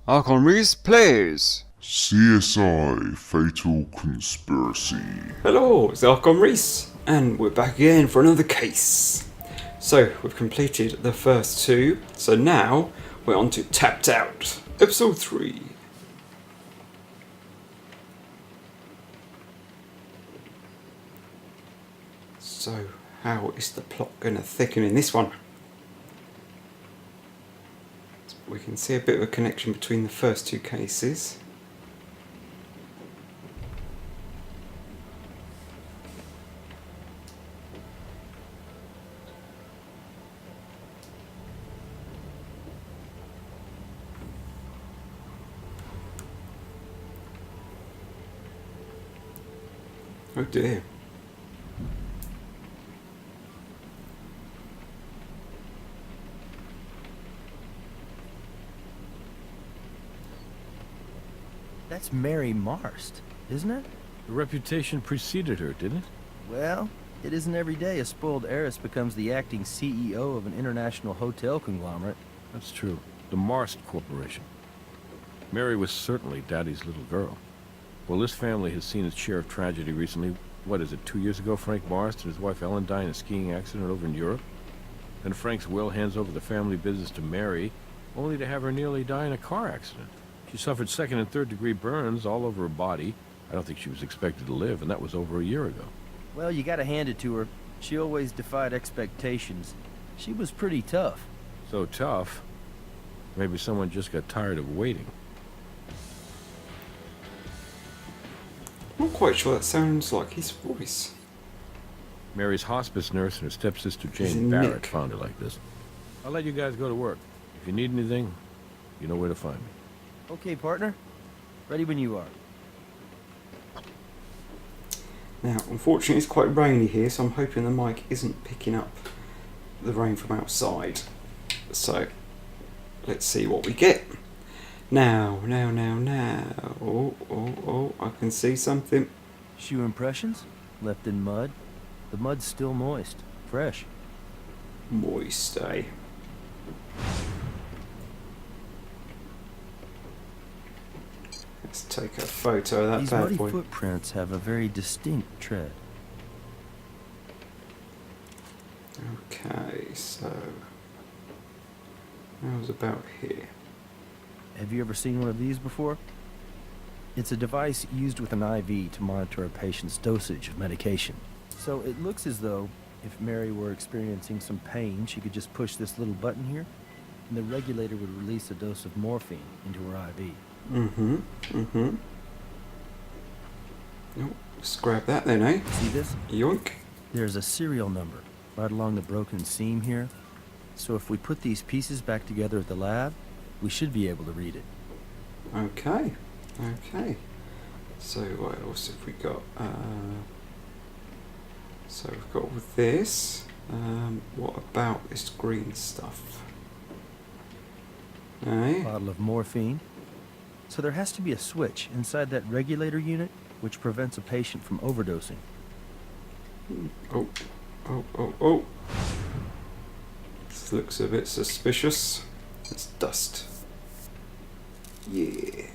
Arkon Rhys plays. CSI Fatal Conspiracy. Hello, it's Arkon Rhys, and we're back again for another case. So, we've completed the first two, so now we're on to Tapped Out, episode 3. So, how is the plot going to thicken in this one? We can see a bit of a connection between the first two cases. Oh dear. That's Mary Marst, isn't it? The reputation preceded her, didn't it? Well, it isn't every day a spoiled heiress becomes the acting CEO of an international hotel conglomerate. That's true. The Marst Corporation. Mary was certainly Daddy's little girl. Well, this family has seen its share of tragedy recently. What is it, 2 years ago, Frank Marst and his wife Ellen died in a skiing accident over in Europe? Then Frank's will hands over the family business to Mary, only to have her nearly die in a car accident. She suffered second and third degree burns all over her body. I don't think she was expected to live, and that was over a year ago. Well, you gotta hand it to her. She always defied expectations. She was pretty tough. So tough, maybe someone just got tired of waiting. Not quite sure that sounds like his voice. Mary's hospice nurse and her stepsister He's Jane Barrett Nick. found her like this. I'll let you guys go to work. If you need anything, you know where to find me. Okay, partner. Ready when you are. Now, unfortunately it's quite rainy here, so I'm hoping the mic isn't picking up the rain from outside. So, let's see what we get. Now. Oh, I can see something. Shoe impressions? Left in mud. The mud's still moist. Fresh. Moist, eh? Let's take a photo of that These bad muddy boy. footprints have a very distinct tread. Okay, so how's about here? Have you ever seen one of these before? It's a device used with an IV to monitor a patient's dosage of medication. So it looks as though if Mary were experiencing some pain, she could just push this little button here, and the regulator would release a dose of morphine into her IV. Oh, let's grab that then, eh? See this? Yoink. There's a serial number right along the broken seam here. So if we put these pieces back together at the lab, we should be able to read it. Okay. So what else have we got? So we've got all this. What about this green stuff? Eh? Bottle of morphine. So there has to be a switch inside that regulator unit which prevents a patient from overdosing. Oh. This looks a bit suspicious. It's dust. Yeah.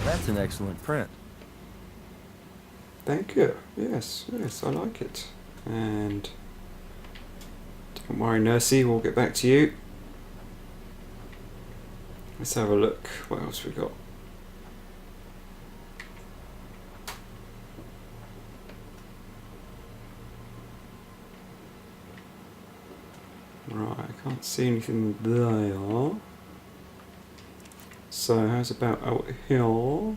That's an excellent print. Thank you. Yes, I like it. And don't worry, Nursey, we'll get back to you. Let's have a look. What else we got? Right, I can't see anything there. So how's about out here? Oh,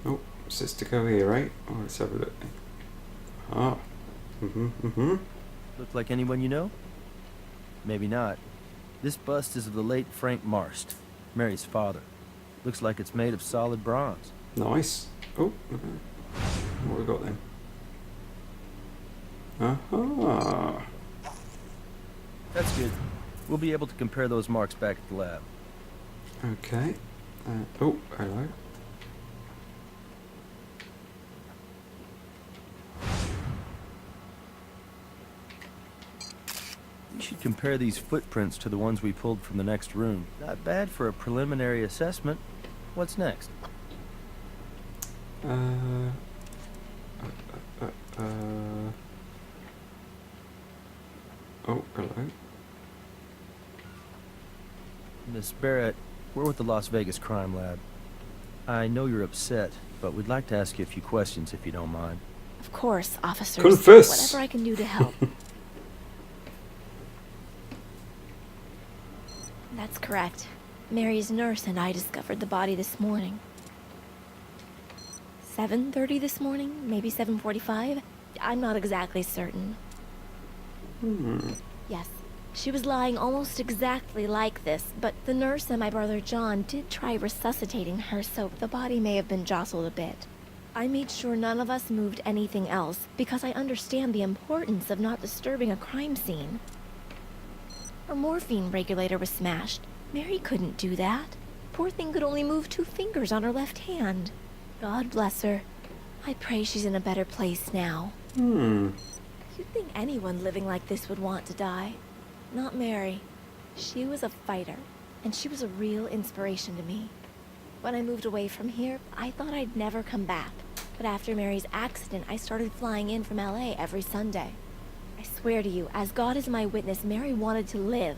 it says to go here, right? Oh, let's have a look. Ah. Look like anyone you know? Maybe not. This bust is of the late Frank Marst, Mary's father. Looks like it's made of solid bronze. Nice. Oh, what we got then? Aha. That's good. We'll be able to compare those marks back at the lab. Okay. Oh, hello. We should compare these footprints to the ones we pulled from the next room. Not bad for a preliminary assessment. What's next? Oh, hello. Miss Barrett, we're with the Las Vegas Crime Lab. I know you're upset, but we'd like to ask you a few questions if you don't mind. Of course, officers. Confess. Whatever I can do to help. That's correct. Mary's nurse and I discovered the body this morning. 7:30 this morning? Maybe 7:45? I'm not exactly certain. Yes. She was lying almost exactly like this, but the nurse and my brother John did try resuscitating her, so the body may have been jostled a bit. I made sure none of us moved anything else, because I understand the importance of not disturbing a crime scene. Her morphine regulator was smashed. Mary couldn't do that. Poor thing could only move 2 fingers on her left hand. God bless her. I pray she's in a better place now. You'd think anyone living like this would want to die. Not Mary. She was a fighter, and she was a real inspiration to me. When I moved away from here, I thought I'd never come back. But after Mary's accident, I started flying in from LA every Sunday. I swear to you, as God is my witness, Mary wanted to live.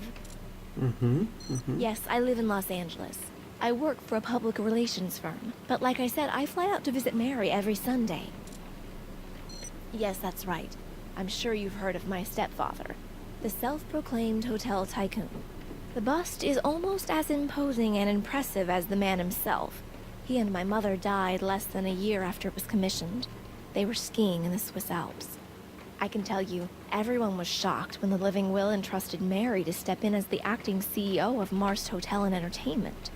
Yes, I live in Los Angeles. I work for a public relations firm. But like I said, I fly out to visit Mary every Sunday. Yes, that's right. I'm sure you've heard of my stepfather, the self-proclaimed hotel tycoon. The bust is almost as imposing and impressive as the man himself. He and my mother died less than a year after it was commissioned. They were skiing in the Swiss Alps. I can tell you, everyone was shocked when the living will entrusted Mary to step in as the acting CEO of Marst Hotel and Entertainment.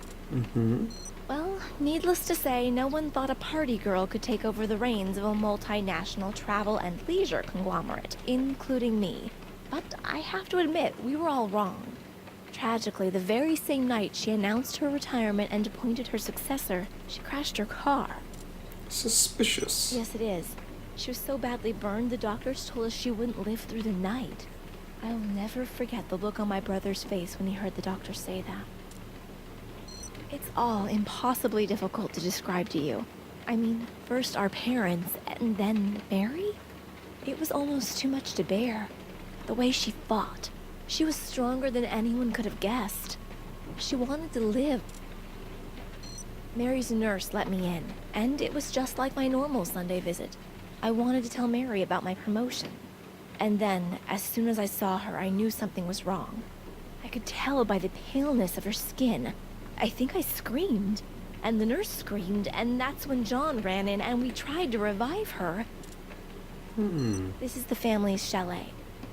Well, needless to say, no one thought a party girl could take over the reins of a multinational travel and leisure conglomerate, including me. But I have to admit, we were all wrong. Tragically, the very same night she announced her retirement and appointed her successor, she crashed her car. Suspicious. Yes, it is. She was so badly burned, the doctors told us she wouldn't live through the night. I'll never forget the look on my brother's face when he heard the doctor say that. It's all impossibly difficult to describe to you. I mean, first our parents, and then Mary? It was almost too much to bear. The way she fought. She was stronger than anyone could have guessed. She wanted to live. Mary's nurse let me in, and it was just like my normal Sunday visit. I wanted to tell Mary about my promotion. And then, as soon as I saw her, I knew something was wrong. I could tell by the paleness of her skin. I think I screamed, and the nurse screamed, and that's when John ran in and we tried to revive her. This is the family's chalet.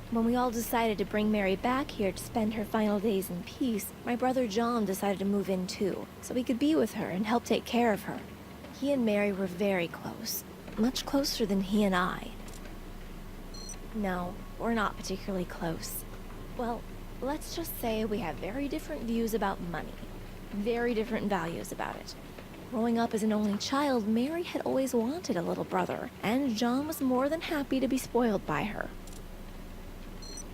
When we all decided to bring Mary back here to spend her final days in peace, my brother John decided to move in too, so he could be with her and help take care of her. He and Mary were very close, much closer than he and I. No, we're not particularly close. Well, let's just say we have very different views about money. Very different values about it. Growing up as an only child, Mary had always wanted a little brother, and John was more than happy to be spoiled by her.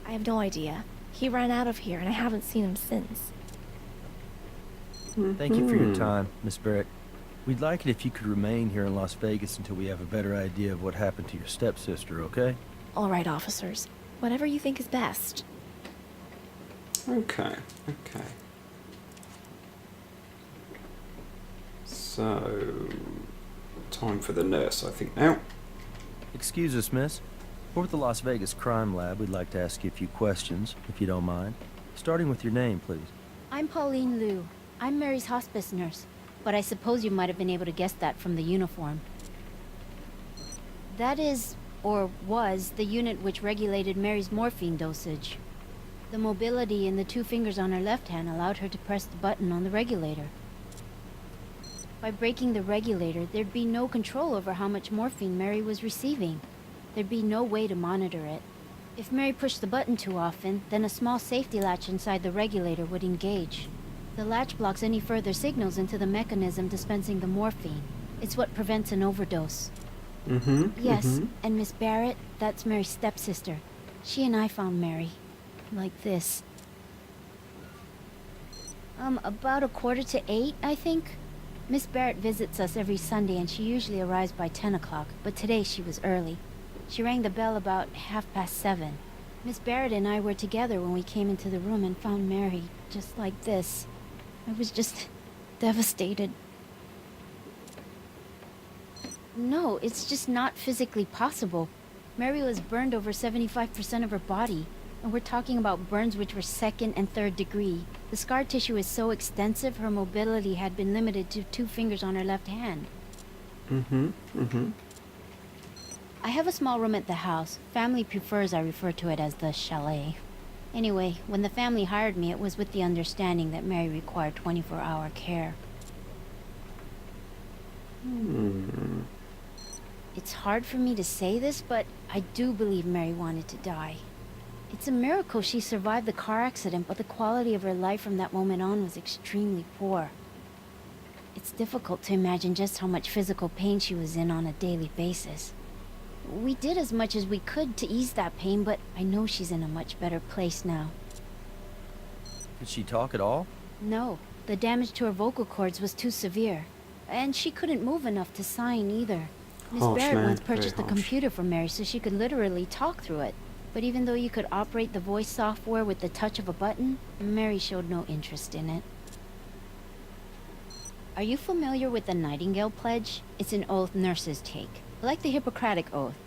I have no idea. He ran out of here, and I haven't seen him since. Thank you for your time, Miss Barrett. We'd like it if you could remain here in Las Vegas until we have a better idea of what happened to your stepsister, okay? All right, officers. Whatever you think is best. Okay. So, time for the nurse, I think, now. Excuse us, miss. We're with the Las Vegas Crime Lab. We'd like to ask you a few questions, if you don't mind. Starting with your name, please. I'm Pauline Liu. I'm Mary's hospice nurse, but I suppose you might have been able to guess that from the uniform. That is, or was, the unit which regulated Mary's morphine dosage. The mobility in the 2 fingers on her left hand allowed her to press the button on the regulator. By breaking the regulator, there'd be no control over how much morphine Mary was receiving. There'd be no way to monitor it. If Mary pushed the button too often, then a small safety latch inside the regulator would engage. The latch blocks any further signals into the mechanism dispensing the morphine. It's what prevents an overdose. Yes, and Miss Barrett, that's Mary's stepsister. She and I found Mary. like this. About 7:45, I think. Miss Barrett visits us every Sunday and she usually arrives by 10 o'clock, but today she was early. She rang the bell about 7:30. Miss Barrett and I were together when we came into the room and found Mary just like this. I was just devastated. No, it's just not physically possible. Mary was burned over 75% of her body, and we're talking about burns which were 2nd and 3rd degree. The scar tissue is so extensive, her mobility had been limited to 2 fingers on her left hand. I have a small room at the house. Family prefers I refer to it as the chalet. Anyway, when the family hired me, it was with the understanding that Mary required 24-hour care. It's hard for me to say this, but I do believe Mary wanted to die. It's a miracle she survived the car accident, but the quality of her life from that moment on was extremely poor. It's difficult to imagine just how much physical pain she was in on a daily basis. We did as much as we could to ease that pain, but I know she's in a much better place now. Could she talk at all? No, the damage to her vocal cords was too severe. And she couldn't move enough to sign either. Miss Harsh, Barrett man. once purchased a Very harsh. computer for Mary so she could literally talk through it. But even though you could operate the voice software with the touch of a button, Mary showed no interest in it. Are you familiar with the Nightingale Pledge? It's an oath nurses take, like the Hippocratic Oath.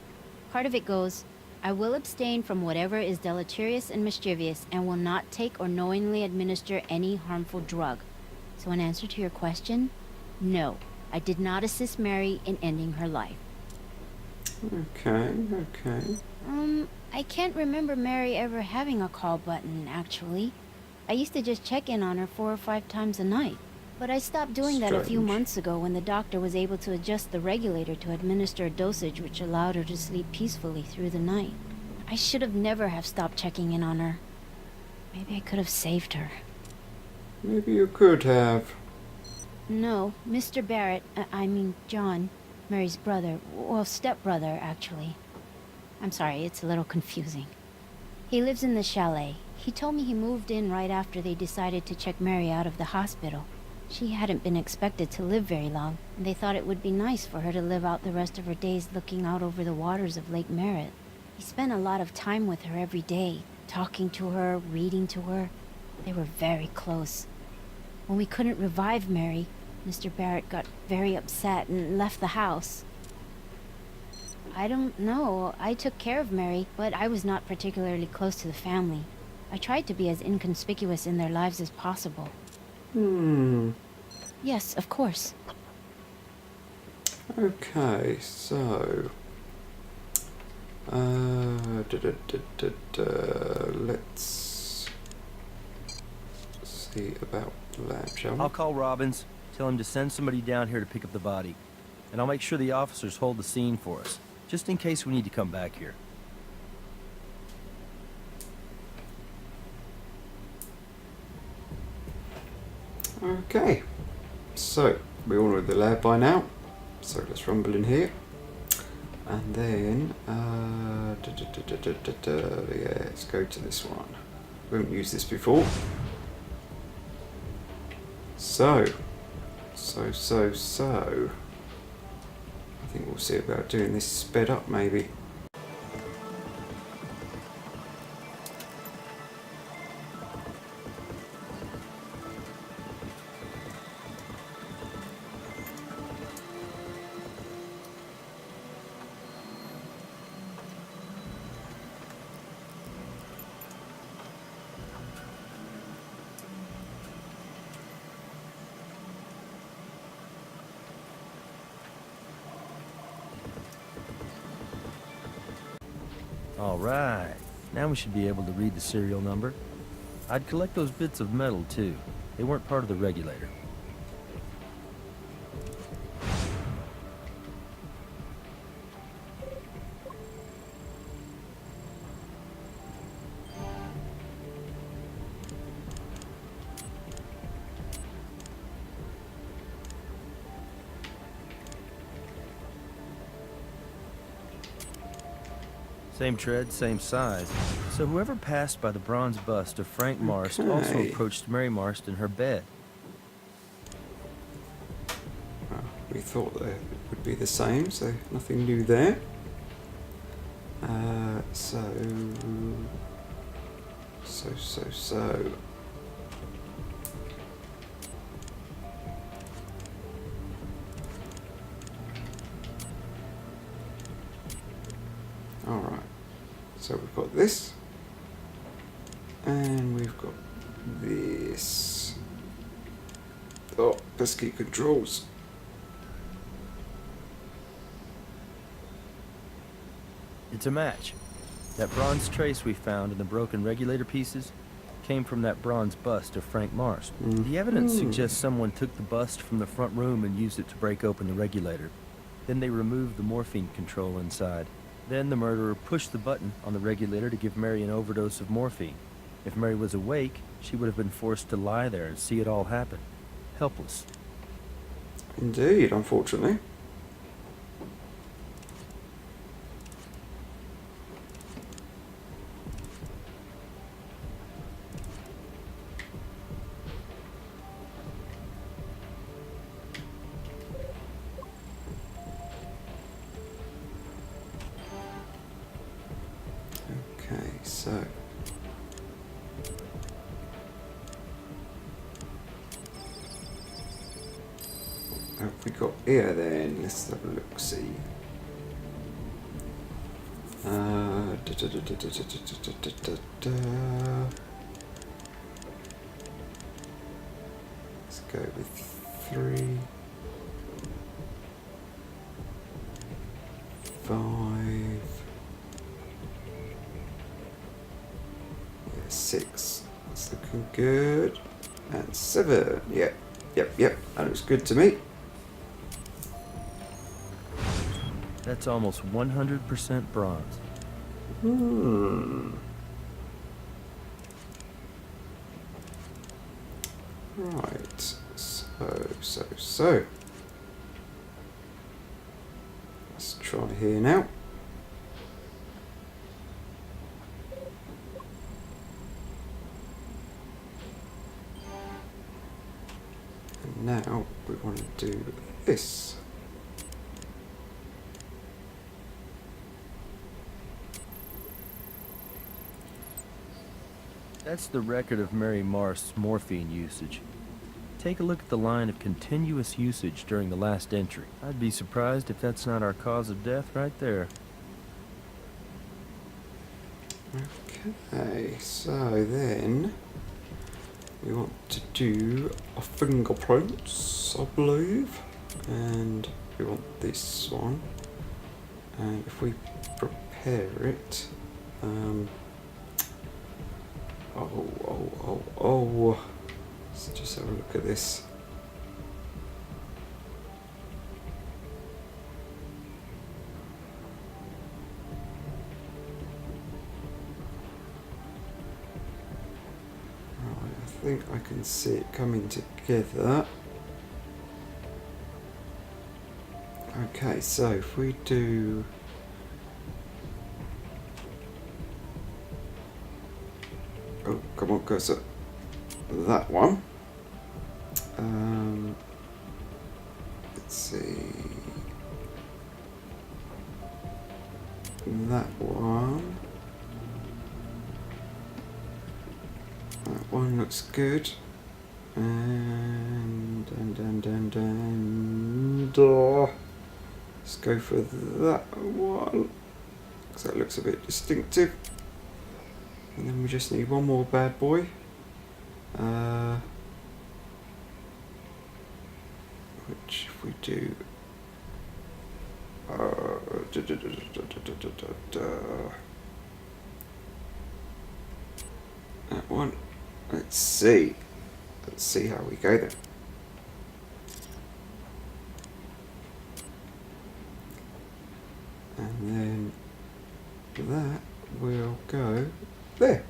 Part of it goes, I will abstain from whatever is deleterious and mischievous and will not take or knowingly administer any harmful drug. So in answer to your question, no, I did not assist Mary in ending her life. Okay. I can't remember Mary ever having a call button, actually. I used to just check in on her 4 or 5 times a night. But I stopped doing that a few Strange. months ago when the doctor was able to adjust the regulator to administer a dosage which allowed her to sleep peacefully through the night. I should have never have stopped checking in on her. Maybe I could have saved her. Maybe you could have. No, Mr. Barrett, I mean John, Mary's brother, well, stepbrother, actually. I'm sorry, it's a little confusing. He lives in the chalet. He told me he moved in right after they decided to check Mary out of the hospital. She hadn't been expected to live very long, and they thought it would be nice for her to live out the rest of her days looking out over the waters of Lake Merritt. He spent a lot of time with her every day, talking to her, reading to her. They were very close. When we couldn't revive Mary, Mr. Barrett got very upset and left the house. I don't know. I took care of Mary, but I was not particularly close to the family. I tried to be as inconspicuous in their lives as possible. Yes, of course. Okay, so... let's see about the lab, shall we? I'll call Robbins, tell him to send somebody down here to pick up the body. And I'll make sure the officers hold the scene for us, just in case we need to come back here. Okay, so we all know the lab by now, so let's rumble in here. And then, yeah, let's go to this one. We haven't used this before. So. I think we'll see about doing this sped up, maybe. All right, now we should be able to read the serial number. I'd collect those bits of metal, too. They weren't part of the regulator. Same tread, same size. So whoever passed by the bronze bust of Frank Marst also Okay. approached Mary Marst in her bed. Well, we thought that it would be the same, so nothing new there. So. Alright, so we've got this, and we've got this. Oh, pesky controls. It's a match. That bronze trace we found in the broken regulator pieces came from that bronze bust of Frank Marst. The evidence suggests someone took the bust from the front room and used it to break open the regulator. Then they removed the morphine control inside. Then the murderer pushed the button on the regulator to give Mary an overdose of morphine. If Mary was awake, she would have been forced to lie there and see it all happen. Helpless. Indeed, unfortunately. Okay, so what have we got here then? Let's have a look, see. Let's go with 3, 5, 6. That's looking good. And 7. Yep. That looks good to me. That's almost 100% bronze. Right. So. Let's try here now. And now we want to do this. That's the record of Mary Marst's morphine usage. Take a look at the line of continuous usage during the last entry. I'd be surprised if that's not our cause of death right there. Okay, so then we want to do a fingerprints, I believe, and we want this one. And if we prepare it, let's just have a look at this. Right, I think I can see it coming together. Okay, so if we do oh, come on, cursor. That one. Let's see. That one. That one looks good. And let's go for that one. Because that looks a bit distinctive. And then we just need one more bad boy. Which if we do that one. Let's see how we go then. And then that will go there.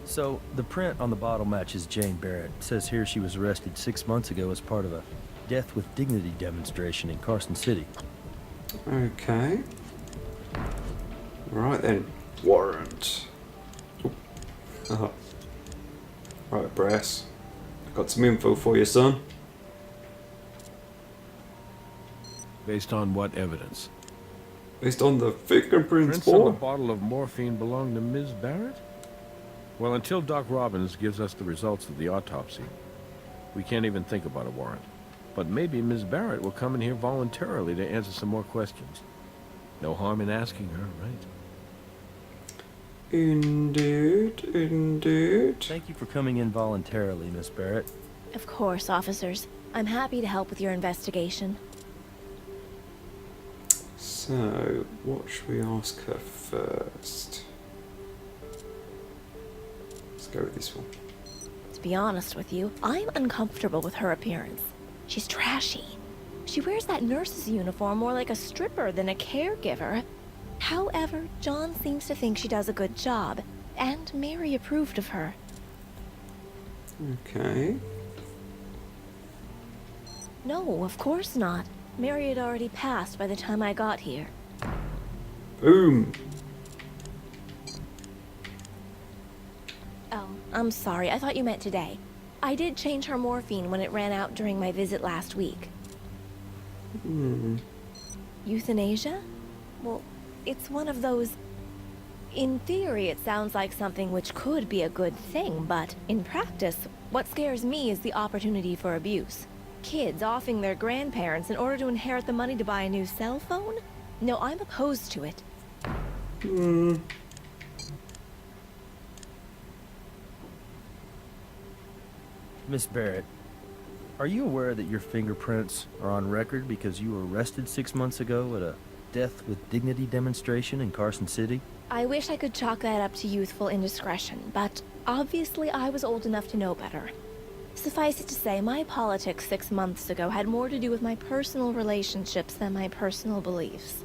So, the print on the bottle matches Jane Barrett. It says here she was arrested 6 months ago as part of a Death with Dignity demonstration in Carson City. Okay. Right then. Warrant. Uh-huh. Right, Brass. I've got some info for you, son. Based on what evidence? Based on the fingerprints, Prints on the boy. bottle of morphine belong to Ms. Barrett? Well, until Doc Robbins gives us the results of the autopsy, we can't even think about a warrant. But maybe Ms. Barrett will come in here voluntarily to answer some more questions. No harm in asking her, right? Indeed, indeed. Thank you for coming in voluntarily, Miss Barrett. Of course, officers. I'm happy to help with your investigation. So, what should we ask her first? Let's go with this one. To be honest with you, I'm uncomfortable with her appearance. She's trashy. She wears that nurse's uniform more like a stripper than a caregiver. However, John seems to think she does a good job, and Mary approved of her. Okay. No, of course not. Mary had already passed by the time I got here. Boom. Oh, I'm sorry. I thought you meant today. I did change her morphine when it ran out during my visit last week. Euthanasia? Well, it's one of those... In theory, it sounds like something which could be a good thing, but in practice, what scares me is the opportunity for abuse. Kids offing their grandparents in order to inherit the money to buy a new cell phone? No, I'm opposed to it. Miss Barrett, are you aware that your fingerprints are on record because you were arrested 6 months ago at a Death with Dignity demonstration in Carson City? I wish I could chalk that up to youthful indiscretion, but obviously I was old enough to know better. Suffice it to say, my politics 6 months ago had more to do with my personal relationships than my personal beliefs.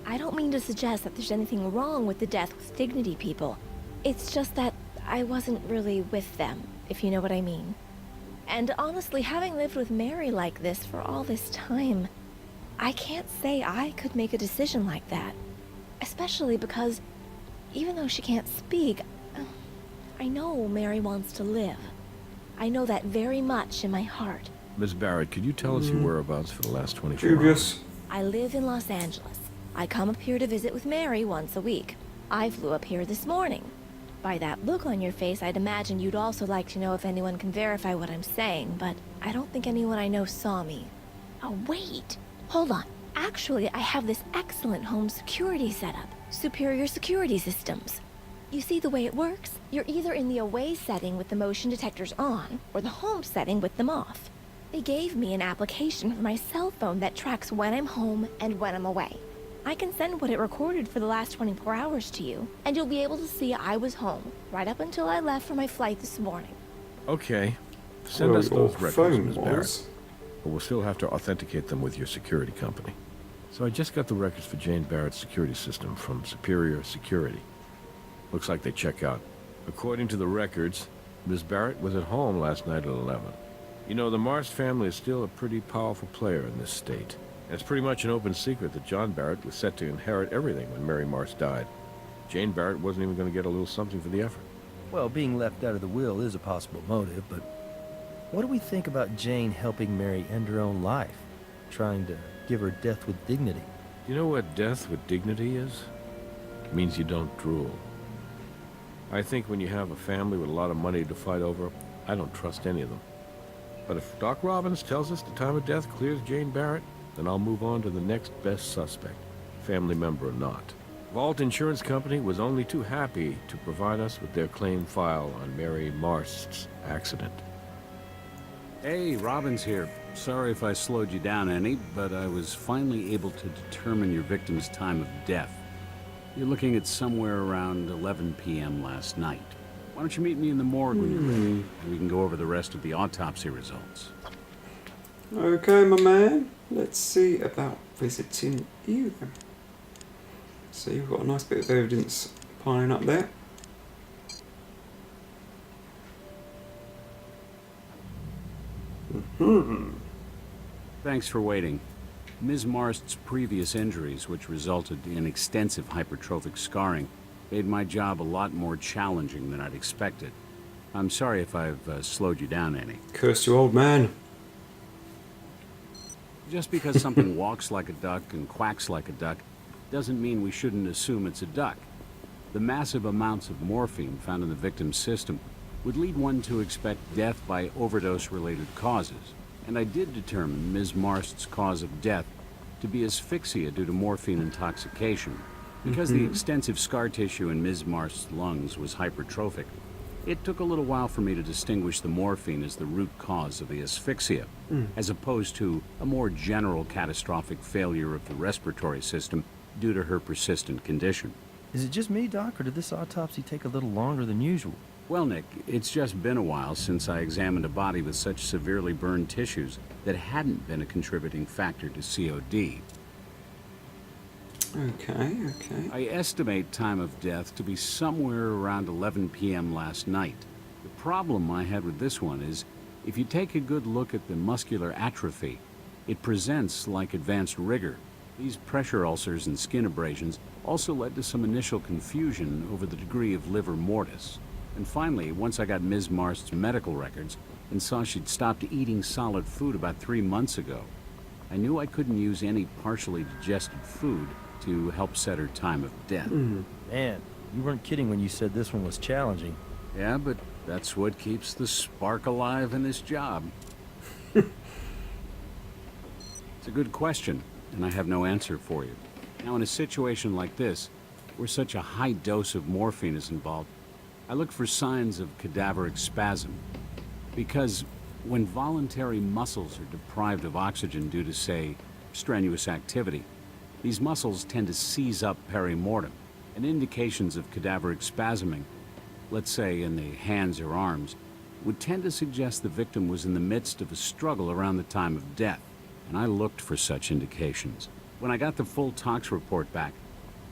I don't mean to suggest that there's anything wrong with the Death with Dignity people. It's just that I wasn't really with them, if you know what I mean. And honestly, having lived with Mary like this for all this time, I can't say I could make a decision like that. Especially because, even though she can't speak, I know Mary wants to live. I know that very much in my heart. Ms. Barrett, could you tell us your whereabouts for the last 24 Dubious. hours? I live in Los Angeles. I come up here to visit with Mary once a week. I flew up here this morning. By that look on your face, I'd imagine you'd also like to know if anyone can verify what I'm saying, but I don't think anyone I know saw me. Oh, wait. Hold on. Actually, I have this excellent home security setup. Superior security systems. You see the way it works? You're either in the away setting with the motion detectors on, or the home setting with them off. They gave me an application for my cell phone that tracks when I'm home and when I'm away. I can send what it recorded for the last 24 hours to you, and you'll be able to see I was home, right up until I left for my flight this morning. Okay. Send Well, us your those records, phone Ms. Barrett. was. But we'll still have to authenticate them with your security company. So I just got the records for Jane Barrett's security system from Superior Security. Looks like they check out. According to the records, Ms. Barrett was at home last night at 11. You know, the Marsh family is still a pretty powerful player in this state. And it's pretty much an open secret that John Barrett was set to inherit everything when Mary Marsh died. Jane Barrett wasn't even going to get a little something for the effort. Well, being left out of the will is a possible motive, but what do we think about Jane helping Mary end her own life? Trying to give her death with dignity? You know what death with dignity is? It means you don't drool. I think when you have a family with a lot of money to fight over, I don't trust any of them. But if Doc Robbins tells us the time of death clears Jane Barrett, then I'll move on to the next best suspect, family member or not. Vault Insurance Company was only too happy to provide us with their claim file on Mary Marsh's accident. Hey, Robbins here. Sorry if I slowed you down any, but I was finally able to determine your victim's time of death. You're looking at somewhere around 11 p.m. last night. Why don't you meet me in the morgue when you're ready, and we can go over the rest of the autopsy results. Okay, my man. Let's see about visiting you then. So you've got a nice bit of evidence piling up there. Thanks for waiting. Ms. Marst's previous injuries, which resulted in extensive hypertrophic scarring, made my job a lot more challenging than I'd expected. I'm sorry if I've slowed you down any. Curse you, old man. Just because something walks like a duck and quacks like a duck doesn't mean we shouldn't assume it's a duck. The massive amounts of morphine found in the victim's system would lead one to expect death by overdose-related causes, and I did determine Ms. Marst's cause of death to be asphyxia due to morphine intoxication. Because the extensive scar tissue in Ms. Marst's lungs was hypertrophic, it took a little while for me to distinguish the morphine as the root cause of the asphyxia, as opposed to a more general catastrophic failure of the respiratory system due to her persistent condition. Is it just me, Doc, or did this autopsy take a little longer than usual? Well, Nick, it's just been a while since I examined a body with such severely burned tissues that hadn't been a contributing factor to COD. Okay. I estimate time of death to be somewhere around 11 p.m. last night. The problem I had with this one is, if you take a good look at the muscular atrophy, it presents like advanced rigor. These pressure ulcers and skin abrasions also led to some initial confusion over the degree of livor mortis. And finally, once I got Ms. Marst's medical records and saw she'd stopped eating solid food about 3 months ago, I knew I couldn't use any partially digested food to help set her time of death. Man, you weren't kidding when you said this one was challenging. Yeah, but that's what keeps the spark alive in this job. It's a good question, and I have no answer for you. Now, in a situation like this, where such a high dose of morphine is involved, I look for signs of cadaveric spasm. Because when voluntary muscles are deprived of oxygen due to, say, strenuous activity, these muscles tend to seize up perimortem, and indications of cadaveric spasming, let's say in the hands or arms, would tend to suggest the victim was in the midst of a struggle around the time of death, and I looked for such indications. When I got the full tox report back,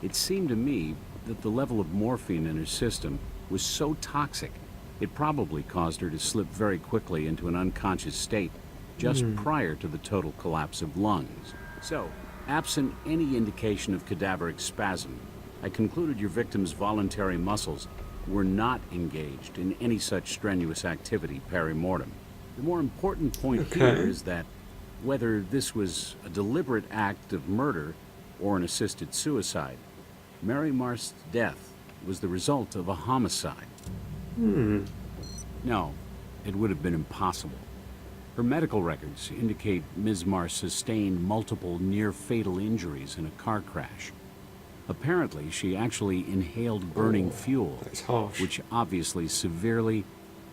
it seemed to me that the level of morphine in her system was so toxic, it probably caused her to slip very quickly into an unconscious state just prior to the total collapse of lungs. So, absent any indication of cadaveric spasm, I concluded your victim's voluntary muscles were not engaged in any such strenuous activity perimortem. The more important point here is that whether this was a deliberate act of murder or an assisted suicide, Mary Marst's death was the result of a homicide. No, it would have been impossible. Her medical records indicate Ms. Marst sustained multiple near-fatal injuries in a car crash. Apparently, she actually inhaled burning fuel, That's harsh. which obviously severely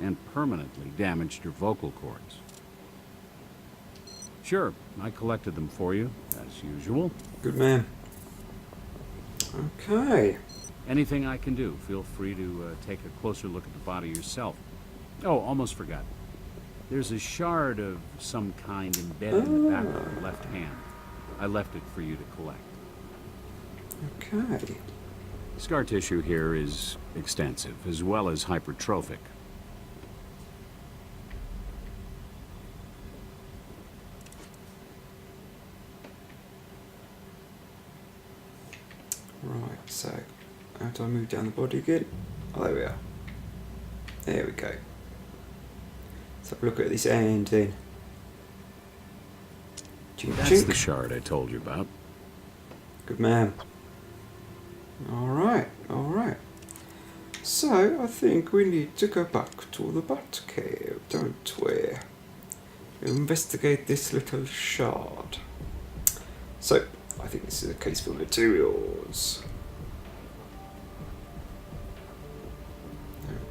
and permanently damaged her vocal cords. Sure, I collected them for you, as usual. Good man. Okay. Anything I can do, feel free to take a closer look at the body yourself. Oh, almost forgot. There's a shard of some kind embedded in the back of her left hand. I left it for you to collect. Okay. Scar tissue here is extensive, as well as hypertrophic. Right, so how do I move down the body again? Oh, there we are. There we go. Let's have a look at this hand then. Chink, That's chink. the shard I told you about. Good man. Alright, alright. So, I think we need to go back to the Batcave, don't we? Investigate this little shard. So, I think this is a case for materials.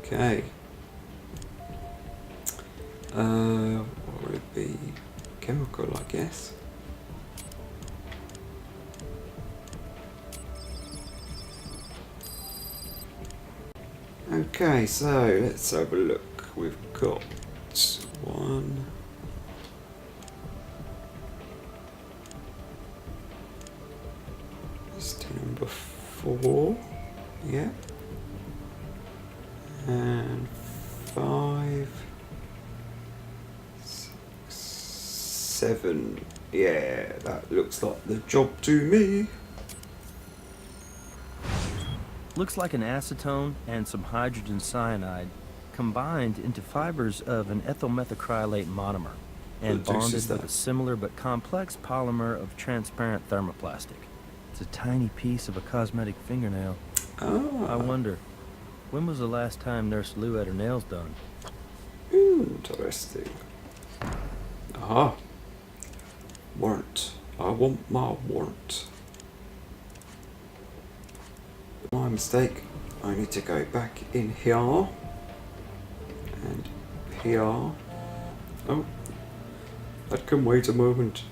Okay. What would it be? Chemical, I guess. Okay, so let's have a look. We've got one. It's number 4. Yeah. And 5, 6, 7. Yeah, that looks like the job to me. Looks like an acetone and some hydrogen cyanide combined into fibers of an ethyl methacrylate monomer and Produces bonded with that. a similar but complex polymer of transparent thermoplastic. It's a tiny piece of a cosmetic fingernail. I wonder, when was the last time Nurse Lou had her nails done? Interesting. Ah. Warrant. I want my warrant. My mistake. I need to go back in here. And here. Oh. That can wait a moment.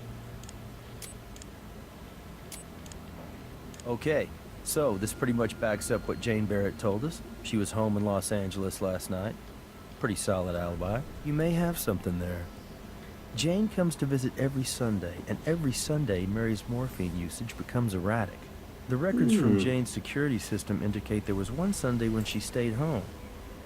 Okay, so this pretty much backs up what Jane Barrett told us. She was home in Los Angeles last night. Pretty solid alibi. You may have something there. Jane comes to visit every Sunday, and every Sunday Mary's morphine usage becomes erratic. The records from Jane's security system indicate there was one Sunday when she stayed home.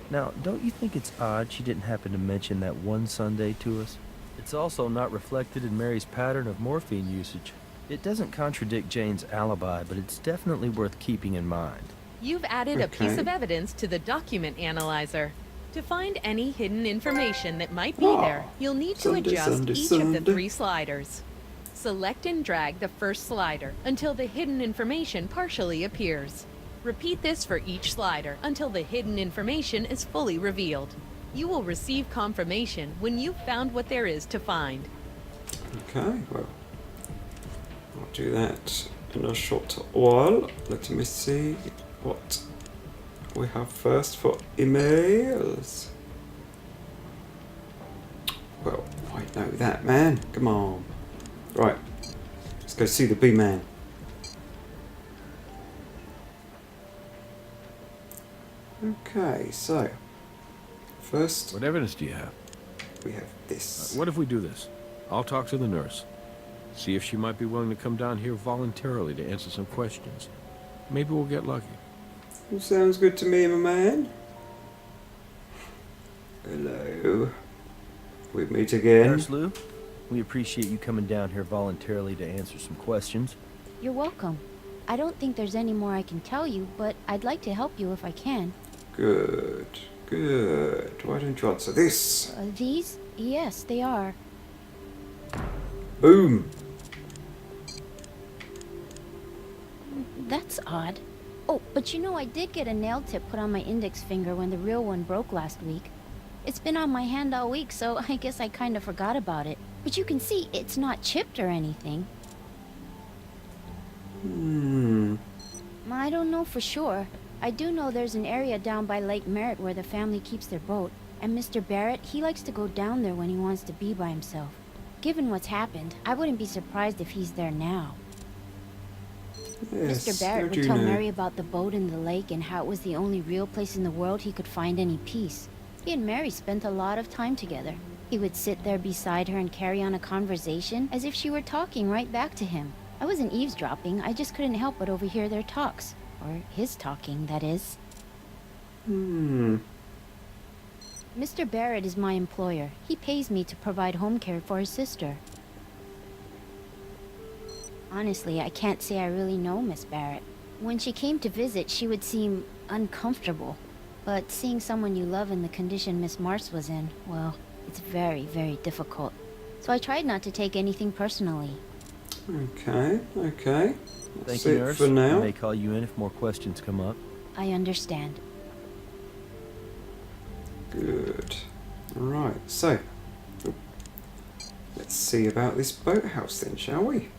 Now, don't you think it's odd she didn't happen to mention that one Sunday to us? It's also not reflected in Mary's pattern of morphine usage. It doesn't contradict Jane's alibi, but it's definitely worth keeping in mind. You've added a piece of evidence to the document analyzer. To find any hidden information that might be there, you'll need to adjust each of the 3 sliders. Select and drag the first slider until the hidden information partially appears. Repeat this for each slider until the hidden information is fully revealed. You will receive confirmation when you've found what there is to find. Okay, well, I'll do that in a short while. Let me see what we have first for emails. Well, I know that, man. Come on. Right, let's go see the B-man. Okay, so first What evidence do you have? we have this. What if we do this? I'll talk to the nurse. See if she might be willing to come down here voluntarily to answer some questions. Maybe we'll get lucky. Sounds good to me, my man. Hello. We meet again. Nurse Lou, we appreciate you coming down here voluntarily to answer some questions. You're welcome. I don't think there's any more I can tell you, but I'd like to help you if I can. Good, good. Why don't you answer this? These? Yes, they are. Boom. That's odd. Oh, but you know, I did get a nail tip put on my index finger when the real one broke last week. It's been on my hand all week, so I guess I kind of forgot about it. But you can see it's not chipped or anything. I don't know for sure. I do know there's an area down by Lake Merritt where the family keeps their boat, and Mr. Barrett, he likes to go down there when he wants to be by himself. Given what's happened, I wouldn't be surprised if he's there now. Yes, Mr. Barrett how do would you tell know? Mary about the boat in the lake and how it was the only real place in the world he could find any peace. He and Mary spent a lot of time together. He would sit there beside her and carry on a conversation as if she were talking right back to him. I wasn't eavesdropping, I just couldn't help but overhear their talks. Or his talking, that is. Mr. Barrett is my employer. He pays me to provide home care for his sister. Honestly, I can't say I really know Miss Barrett. When she came to visit, she would seem uncomfortable. But seeing someone you love in the condition Miss Mars was in, well, it's very, very difficult. So I tried not to take anything personally. Okay, okay. That's Thank you, it Nurse. for now. I may call you in if more questions come up. I understand. Good. Right, so let's see about this boathouse then, shall we?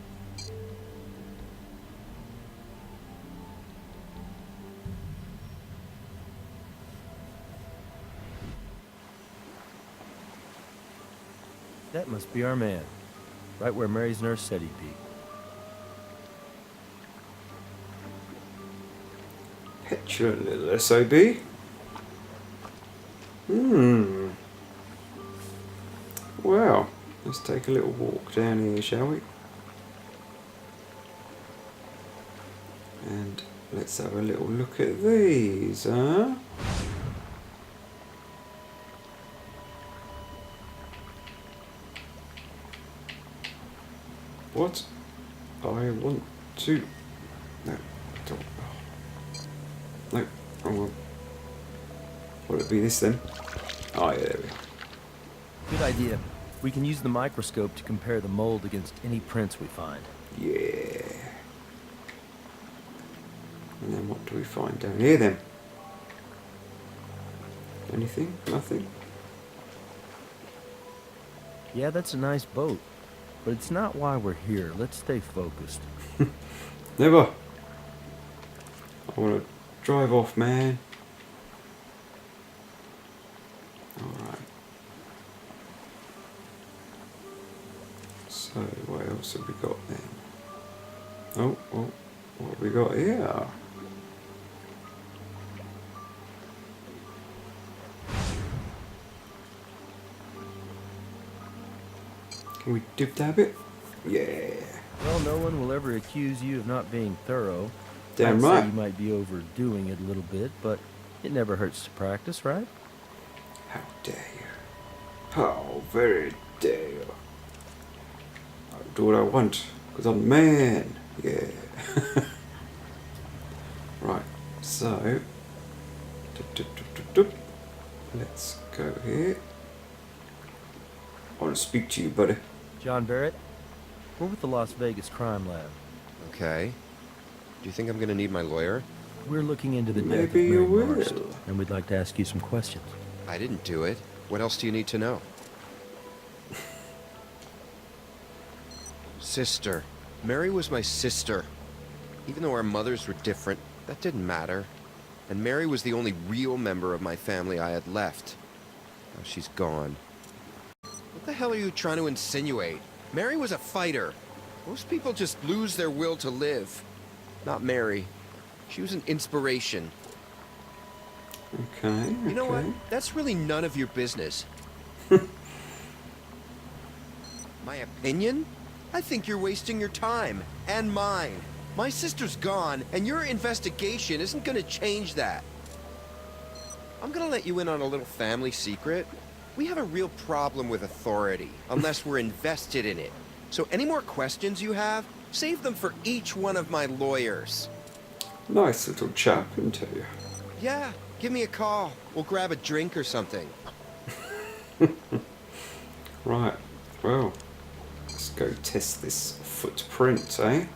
That must be our man. Right where Mary's nurse said he'd be. Petulant little SOB. Well, let's take a little walk down here, shall we? And let's have a little look at these, huh? What? I want to... No, don't. No, wrong one. Would it be this then? Oh yeah, there we are. Good idea. We can use the microscope to compare the mold against any prints we find. Yeah. And then what do we find down here then? Anything? Nothing? Yeah, that's a nice boat. But it's not why we're here. Let's stay focused. Never. I want to drive off, man. Alright. So, what else have we got then? Oh, what have we got here? Can we dib-dab it? Yeah. Well, no one will ever accuse you of not being thorough. Damn I'd right. say you might be overdoing it a little bit, but it never hurts to practice, right? How dare you? How very dare you? I'll do what I want, because I'm a man. Yeah. Right, so... Let's go here. I want to speak to you, buddy. John Barrett, we're with the Las Vegas Crime Lab. Okay. Do you think I'm gonna need my lawyer? We're looking into the death of Maybe you Mary Marst, will. and we'd like to ask you some questions. I didn't do it. What else do you need to know? Sister. Mary was my sister. Even though our mothers were different, that didn't matter. And Mary was the only real member of my family I had left. Now she's gone. What the hell are you trying to insinuate? Mary was a fighter. Most people just lose their will to live. Not Mary. She was an inspiration. Okay, You know what? okay. That's really none of your business. My opinion? I think you're wasting your time. And mine. My sister's gone, and your investigation isn't gonna change that. I'm gonna let you in on a little family secret. We have a real problem with authority, unless we're invested in it. So any more questions you have, save them for each one of my lawyers. Nice little chap, isn't he? Yeah, give me a call. We'll grab a drink or something. Right, well, let's go test this footprint, eh?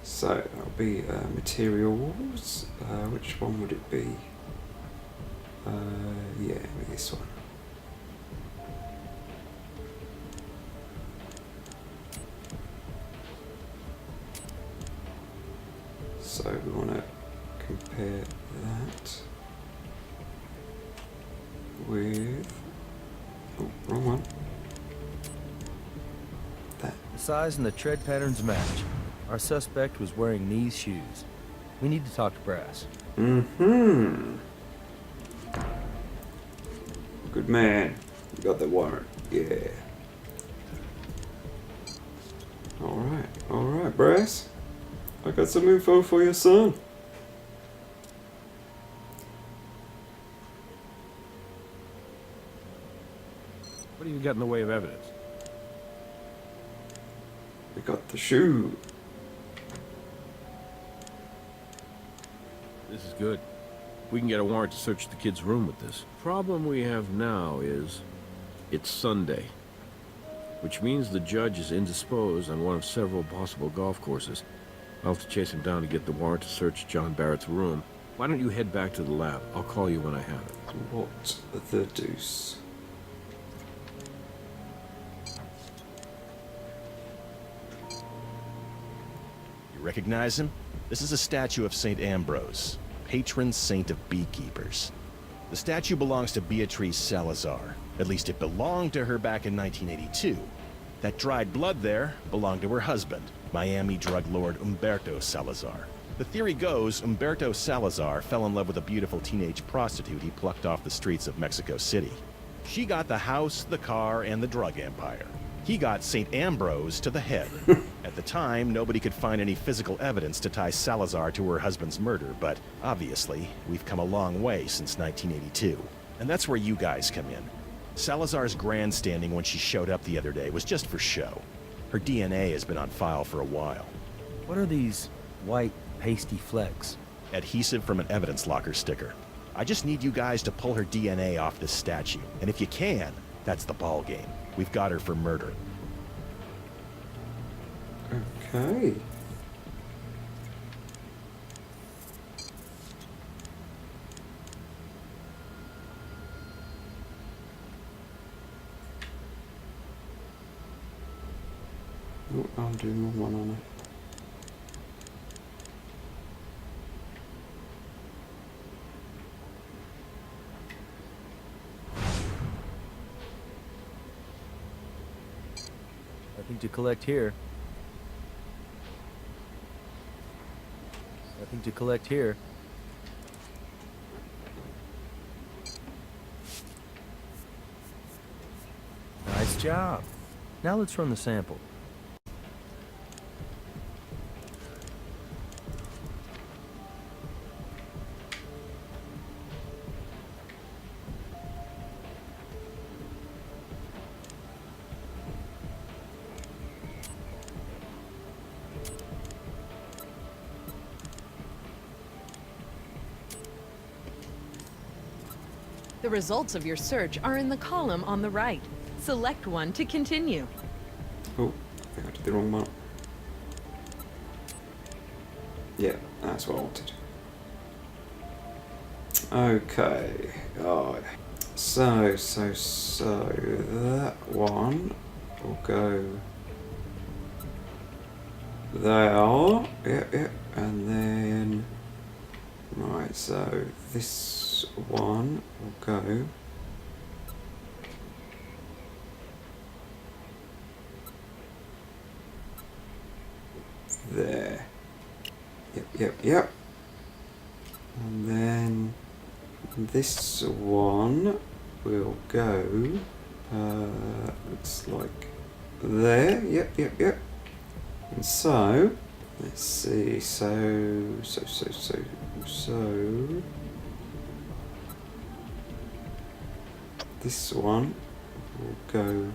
So, that'll be materials. Which one would it be? Yeah, maybe this one. So, we want to compare that with... Oh, wrong one. That. The size and the tread patterns match. Our suspect was wearing these shoes. We need to talk to Brass. Mm-hmm. Good man. You got the warrant. Yeah. Alright, Brass. I got some info for your son. What do you got in the way of evidence? We got the shoe. This is good. We can get a warrant to search the kid's room with this. Problem we have now is it's Sunday, which means the judge is indisposed on one of several possible golf courses. I'll have to chase him down to get the warrant to search John Barrett's room. Why don't you head back to the lab? I'll call you when I have it. What the deuce? You recognize him? This is a statue of St. Ambrose, patron saint of beekeepers. The statue belongs to Beatrice Salazar. At least it belonged to her back in 1982. That dried blood there belonged to her husband, Miami drug lord Humberto Salazar. The theory goes Humberto Salazar fell in love with a beautiful teenage prostitute he plucked off the streets of Mexico City. She got the house, the car, and the drug empire. He got St. Ambrose to the head. At the time, nobody could find any physical evidence to tie Salazar to her husband's murder, but obviously, we've come a long way since 1982. And that's where you guys come in. Salazar's grandstanding when she showed up the other day was just for show. Her DNA has been on file for a while. What are these white, pasty flecks? Adhesive from an evidence locker sticker. I just need you guys to pull her DNA off this statue. And if you can, that's the ball game. We've got her for murder. Okay. Oh, I'm doing wrong one on it. Nothing to collect here. Nothing to collect here. Nice job. Now let's run the sample. The results of your search are in the column on the right. Select one to continue. Oh, I think I did the wrong one. Yeah, that's what I wanted. Okay, God. So that one will go there. Yeah, and then right. So this one will go there. Yep. And then this one will go, looks like there. Yep. And so, let's see. So. This one will go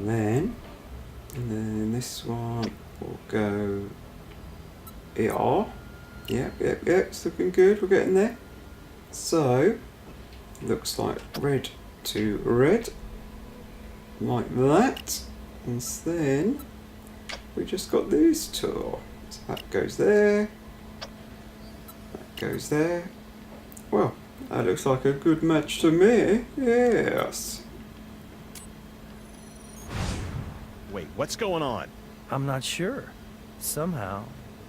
there, and then this one will go here. Yep, it's looking good, we're getting there. So, looks like red to red, like that, and then we just got these two. So that goes there, that goes there. Well, that looks like a good match to me, yes. Wait, what's going on? I'm not sure. Somehow,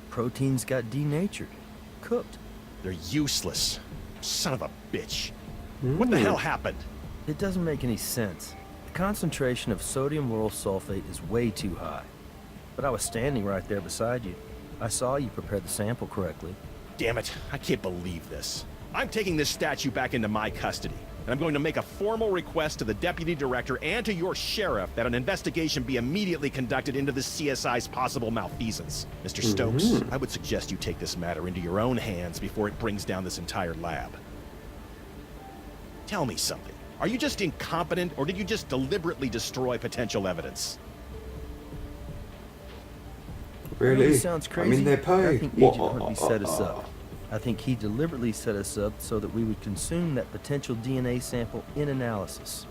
proteins got denatured, cooked. They're useless. Son of a bitch. What the hell happened? It doesn't make any sense. The concentration of sodium lauryl sulfate is way too high. But I was standing right there beside you. I saw you prepare the sample correctly. Damn it, I can't believe this. I'm taking this statue back into my custody, and I'm going to make a formal request to the deputy director and to your sheriff that an investigation be immediately conducted into the CSI's possible malfeasance. Mr. Stokes, I would suggest you take this matter into your own hands before it brings down this entire lab. Tell me something. Are you just incompetent, or did you just deliberately destroy potential evidence? Really? Sounds crazy. I mean, they're paid. I think Agent Huntley set us up. I think he deliberately set us up so that we would consume that potential DNA sample in analysis.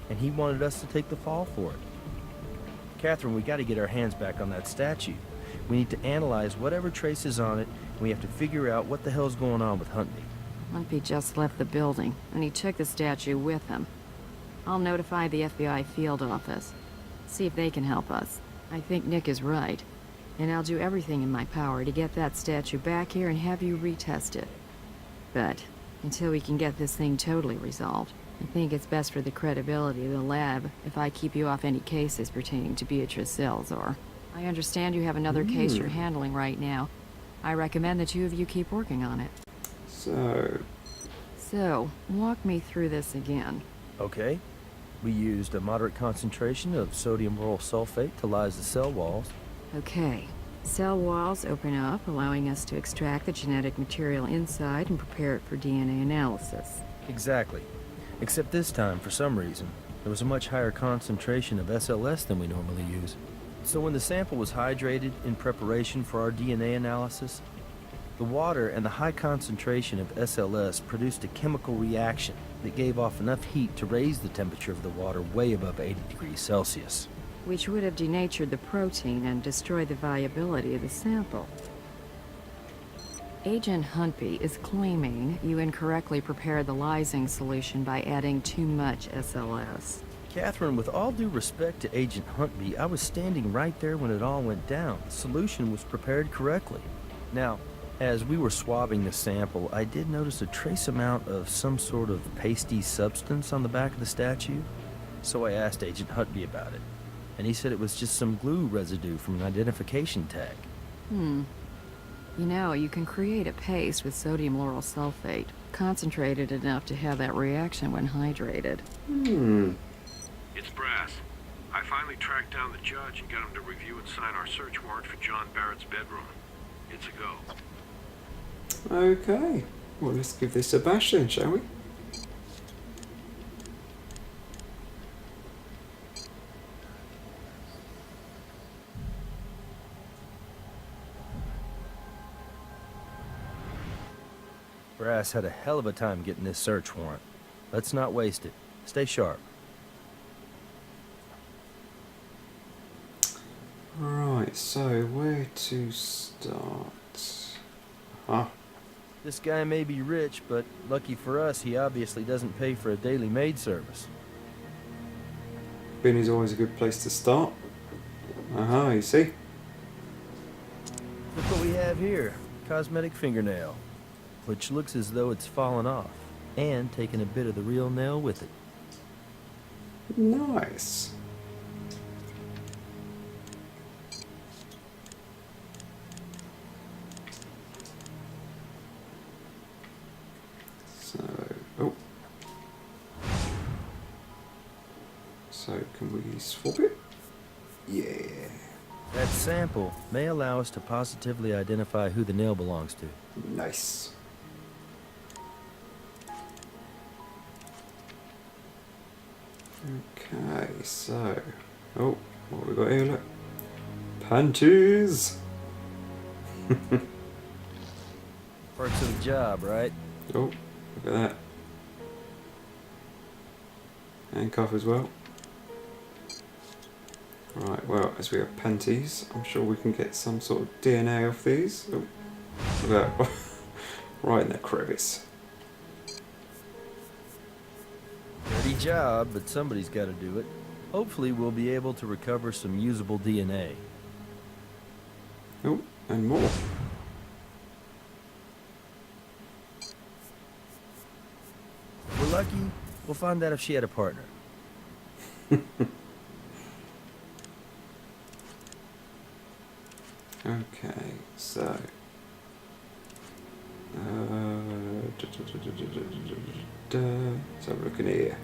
And he wanted us to take the fall for it. Catherine, we got to get our hands back on that statue. We need to analyze whatever traces on it, and we have to figure out what the hell's going on with Huntley. Lumpy just left the building, and he took the statue with him. I'll notify the FBI field office. See if they can help us. I think Nick is right. And I'll do everything in my power to get that statue back here and have you retest it. But until we can get this thing totally resolved, I think it's best for the credibility of the lab if I keep you off any cases pertaining to Beatrice Salazar. I understand you have another case you're handling right now. I recommend the two of you keep working on it. So, walk me through this again. Okay. We used a moderate concentration of sodium lauryl sulfate to lyse the cell walls. Okay. Cell walls open up, allowing us to extract the genetic material inside and prepare it for DNA analysis. Exactly. Except this time, for some reason, there was a much higher concentration of SLS than we normally use. So when the sample was hydrated in preparation for our DNA analysis, the water and the high concentration of SLS produced a chemical reaction that gave off enough heat to raise the temperature of the water way above 80 degrees Celsius. Which would have denatured the protein and destroyed the viability of the sample. Agent Huntby is claiming you incorrectly prepared the lysing solution by adding too much SLS. Catherine, with all due respect to Agent Huntby, I was standing right there when it all went down. The solution was prepared correctly. Now, as we were swabbing the sample, I did notice a trace amount of some sort of pasty substance on the back of the statue. So I asked Agent Huntby about it, and he said it was just some glue residue from an identification tag. You know, you can create a paste with sodium lauryl sulfate, concentrated enough to have that reaction when hydrated. It's Brass. I finally tracked down the judge and got him to review and sign our search warrant for John Barrett's bedroom. It's a go. Okay. Well, let's give this a bash then, shall we? Brass had a hell of a time getting this search warrant. Let's not waste it. Stay sharp. Right, so where to start? Huh? This guy may be rich, but lucky for us, he obviously doesn't pay for a daily maid service. Bin is always a good place to start. You see? Look what we have here. Cosmetic fingernail. Which looks as though it's fallen off, and taken a bit of the real nail with it. Nice. So, can we swap it? Yeah. That sample may allow us to positively identify who the nail belongs to. Nice. Okay, so... Oh, what we got here, look? Panties! Perks of the job, right? Oh, look at that. Handcuff as well. Right, well, as we have panties, I'm sure we can get some sort of DNA off these. Oh, look at that. Right in that crevice. Dirty job, but somebody's got to do it. Hopefully we'll be able to recover some usable DNA. Oh, and more. If we're lucky, we'll find out if she had a partner. Okay, so... Let's have a look in here.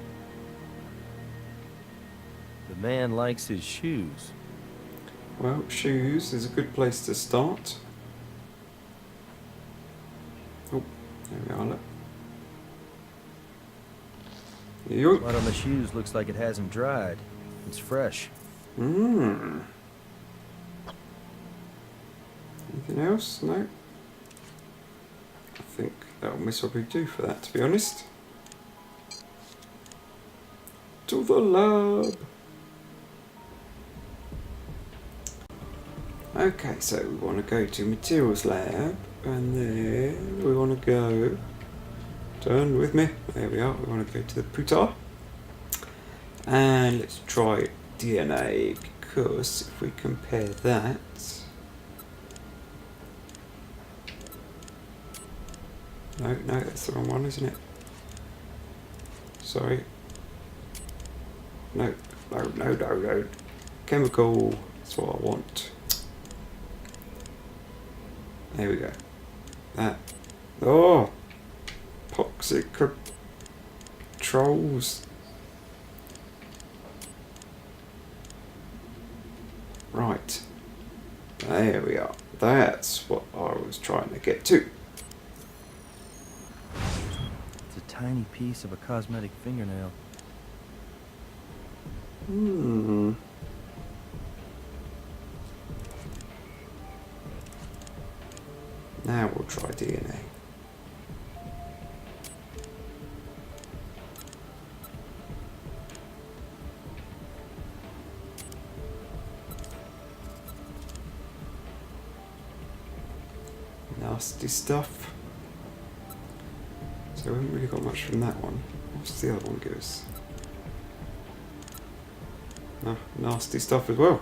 The man likes his shoes. Well, shoes is a good place to start. Oh, there we are, look. Yoink. One on the shoes looks like it hasn't dried. It's fresh. Anything else? No? I think that'll miserably do for that, to be honest. To the lab! Okay, so we want to go to materials lab, and then we want to go... Turn with me. There we are. We want to go to the putar. And let's try DNA, because if we compare that... No, that's the wrong one, isn't it? Sorry. No. Chemical. That's what I want. There we go. That. Oh! Pox. toxic controls. Right. There we are. That's what I was trying to get to. It's a tiny piece of a cosmetic fingernail. Now we'll try DNA. Nasty stuff. So we haven't really got much from that one. What's the other one give us? Ah, nasty stuff as well.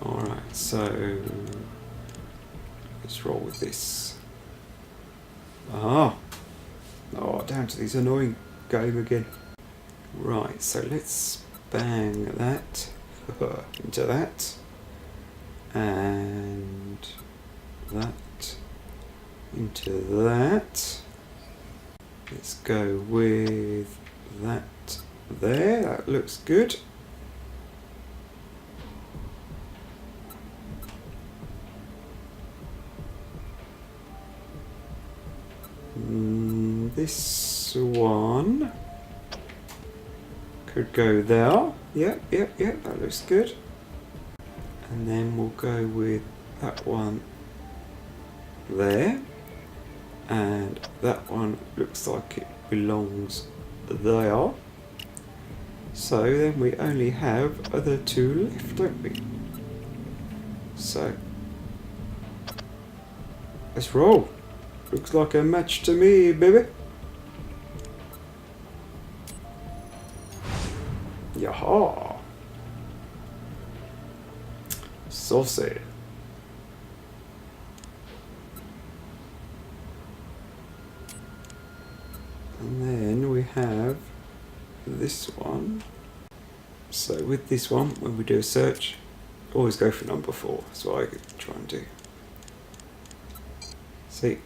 Alright, so let's roll with this. Oh, down to this annoying game again. Right, so let's bang that into that, and that into that. Let's go with that there. That looks good. This one could go there. Yep, that looks good. And then we'll go with that one there. And that one looks like it belongs there. So then we only have the two left, don't we? So let's roll. Looks like a match to me, baby. Yaha. Saucy. And then we have this one. So with this one, when we do a search, always go for number 4. That's what I try and do. See?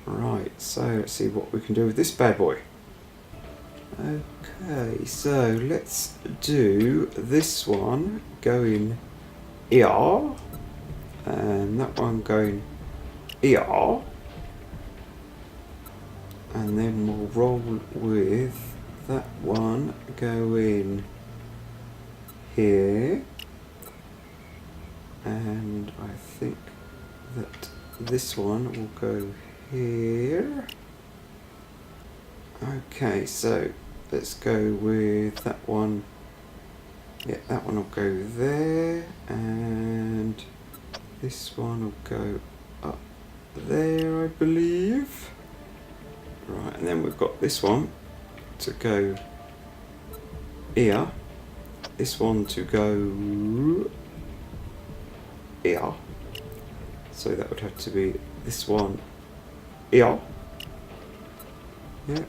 Right, so let's see what we can do with this bad boy. Okay, so let's do this one going here, and that one going here, and then we'll roll with that one going here, and I think that this one will go here. Okay, so let's go with that one. Yeah, that one will go there, and this one will go up there, I believe. Right, and then we've got this one to go here, this one to go here, so that would have to be this one here. Yep.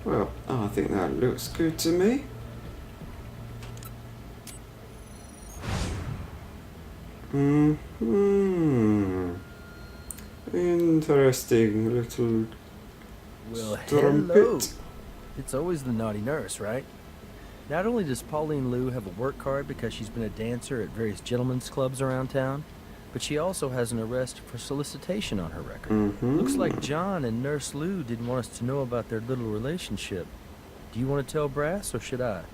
Well, I think that looks good to me. Interesting little Well, strumpet. hello. It's always the naughty nurse, right? Not only does Pauline Lou have a work card because she's been a dancer at various gentlemen's clubs around town, but she also has an arrest for solicitation on her record. Looks like John and Nurse Lou didn't want us to know about their little relationship. Do you want to tell Brass, or should I?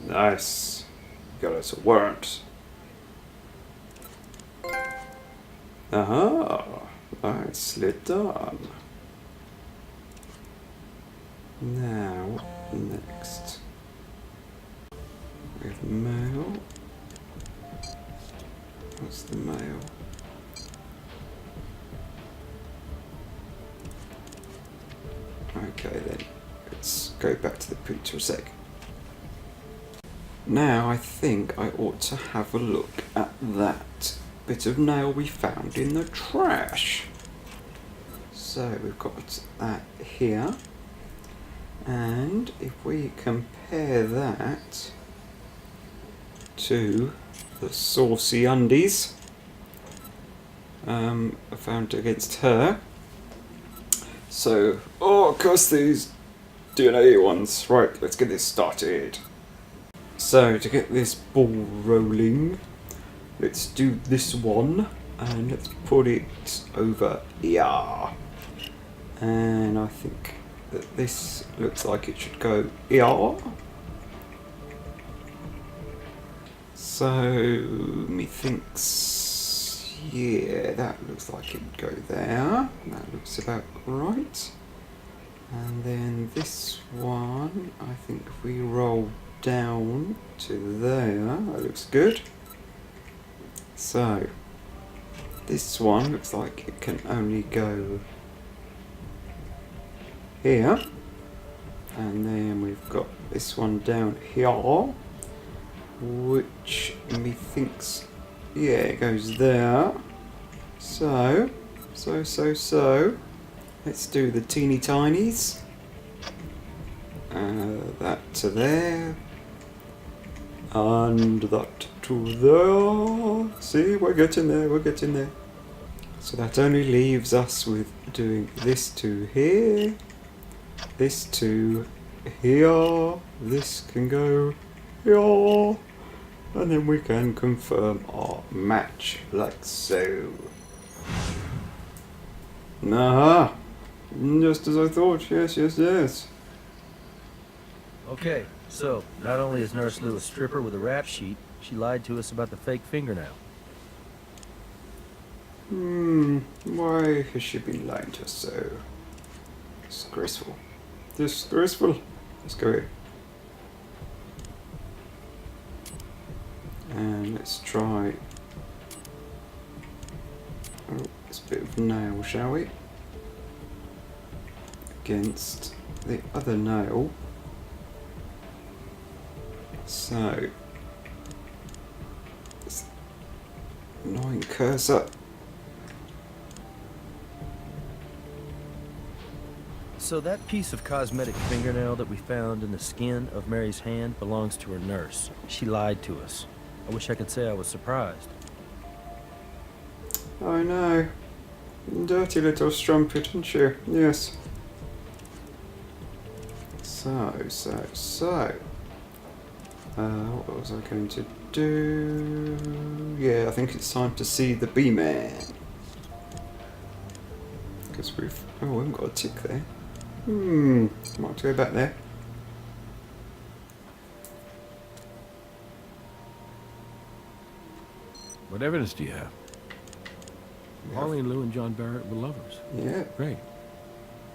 Nice. Got us a warrant. Aha. Nicely done. Now, next. We have mail. What's the mail? go back to the printer a sec. Now I think I ought to have a look at that bit of nail we found in the trash. So we've got that here, and if we compare that to the saucy undies I found against her. So, oh, curse these DNA ones. Right, let's get this started. So, to get this ball rolling, let's do this one, and let's put it over here. And I think that this looks like it should go here. So, methinks, yeah, that looks like it would go there. That looks about right. And then this one, I think if we roll down to there, that looks good. So, this one looks like it can only go here. And then we've got this one down here, which methinks, yeah, it goes there. So, let's do the teeny tinies. That to there. And that to there. See, we're getting there. So that only leaves us with doing this to here, this to here, this can go here, and then we can confirm our match like so. Aha! Just as I thought, yes. Okay, so, not only is Nurse Lou a stripper with a rap sheet, she lied to us about the fake fingernail. Why has she been lying to us so? Disgraceful. Let's go here. And let's try this bit of nail, shall we? Against the other nail. So, this annoying cursor. So that piece of cosmetic fingernail that we found in the skin of Mary's hand belongs to her nurse. She lied to us. I wish I could say I was surprised. I know. Dirty little strumpet, isn't she? Yes. So. What was I going to do? Yeah, I think it's time to see the B-Man. Because we haven't got a tick there. Might have to go back there. What evidence do you have? Pauline, Lou, and John Barrett were lovers. Yeah. Great.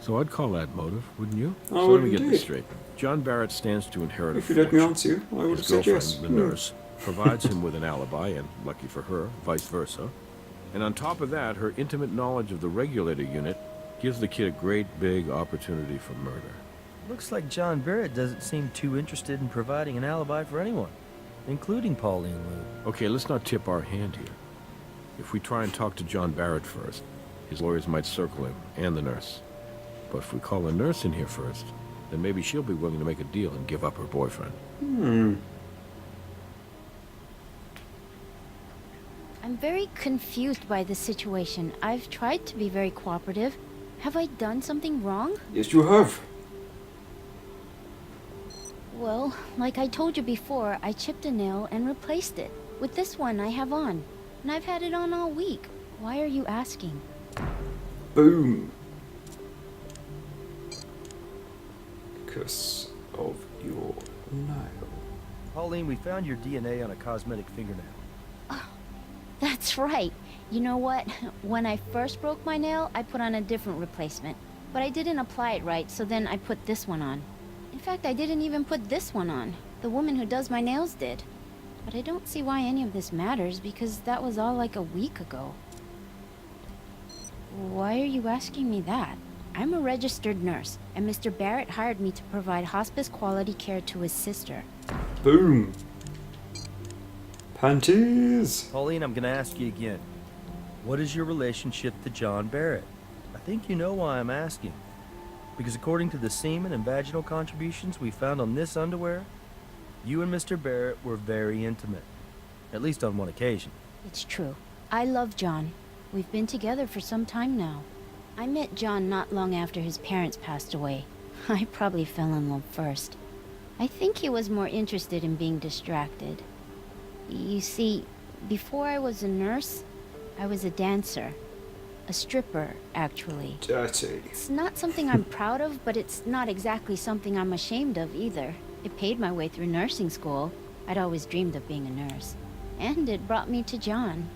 So I'd call that motive, wouldn't you? I So would let me get indeed. this straight. John Barrett stands to inherit If a you'd let me fortune. answer you, I would have His said girlfriend, yes. the nurse, provides him with an alibi, and lucky for her, vice versa. And on top of that, her intimate knowledge of the regulator unit gives the kid a great big opportunity for murder. Looks like John Barrett doesn't seem too interested in providing an alibi for anyone, including Pauline Lou. Okay, let's not tip our hand here. If we try and talk to John Barrett first, his lawyers might circle him and the nurse. But if we call the nurse in here first, then maybe she'll be willing to make a deal and give up her boyfriend. I'm very confused by this situation. I've tried to be very cooperative. Have I done something wrong? Yes, you have. Well, like I told you before, I chipped a nail and replaced it with this one I have on. And I've had it on all week. Why are you asking? Boom. Because of your nail. Pauline, we found your DNA on a cosmetic fingernail. That's right. You know what? When I first broke my nail, I put on a different replacement. But I didn't apply it right, so then I put this one on. In fact, I didn't even put this one on. The woman who does my nails did. But I don't see why any of this matters, because that was all like a week ago. Why are you asking me that? I'm a registered nurse, and Mr. Barrett hired me to provide hospice quality care to his sister. Boom. Panties. Pauline, I'm gonna ask you again. What is your relationship to John Barrett? I think you know why I'm asking. Because according to the semen and vaginal contributions we found on this underwear, you and Mr. Barrett were very intimate. At least on one occasion. It's true. I love John. We've been together for some time now. I met John not long after his parents passed away. I probably fell in love first. I think he was more interested in being distracted. You see, before I was a nurse, I was a dancer. A stripper, actually. Dirty. It's not something I'm proud of, but it's not exactly something I'm ashamed of either. It paid my way through nursing school. I'd always dreamed of being a nurse. And it brought me to John.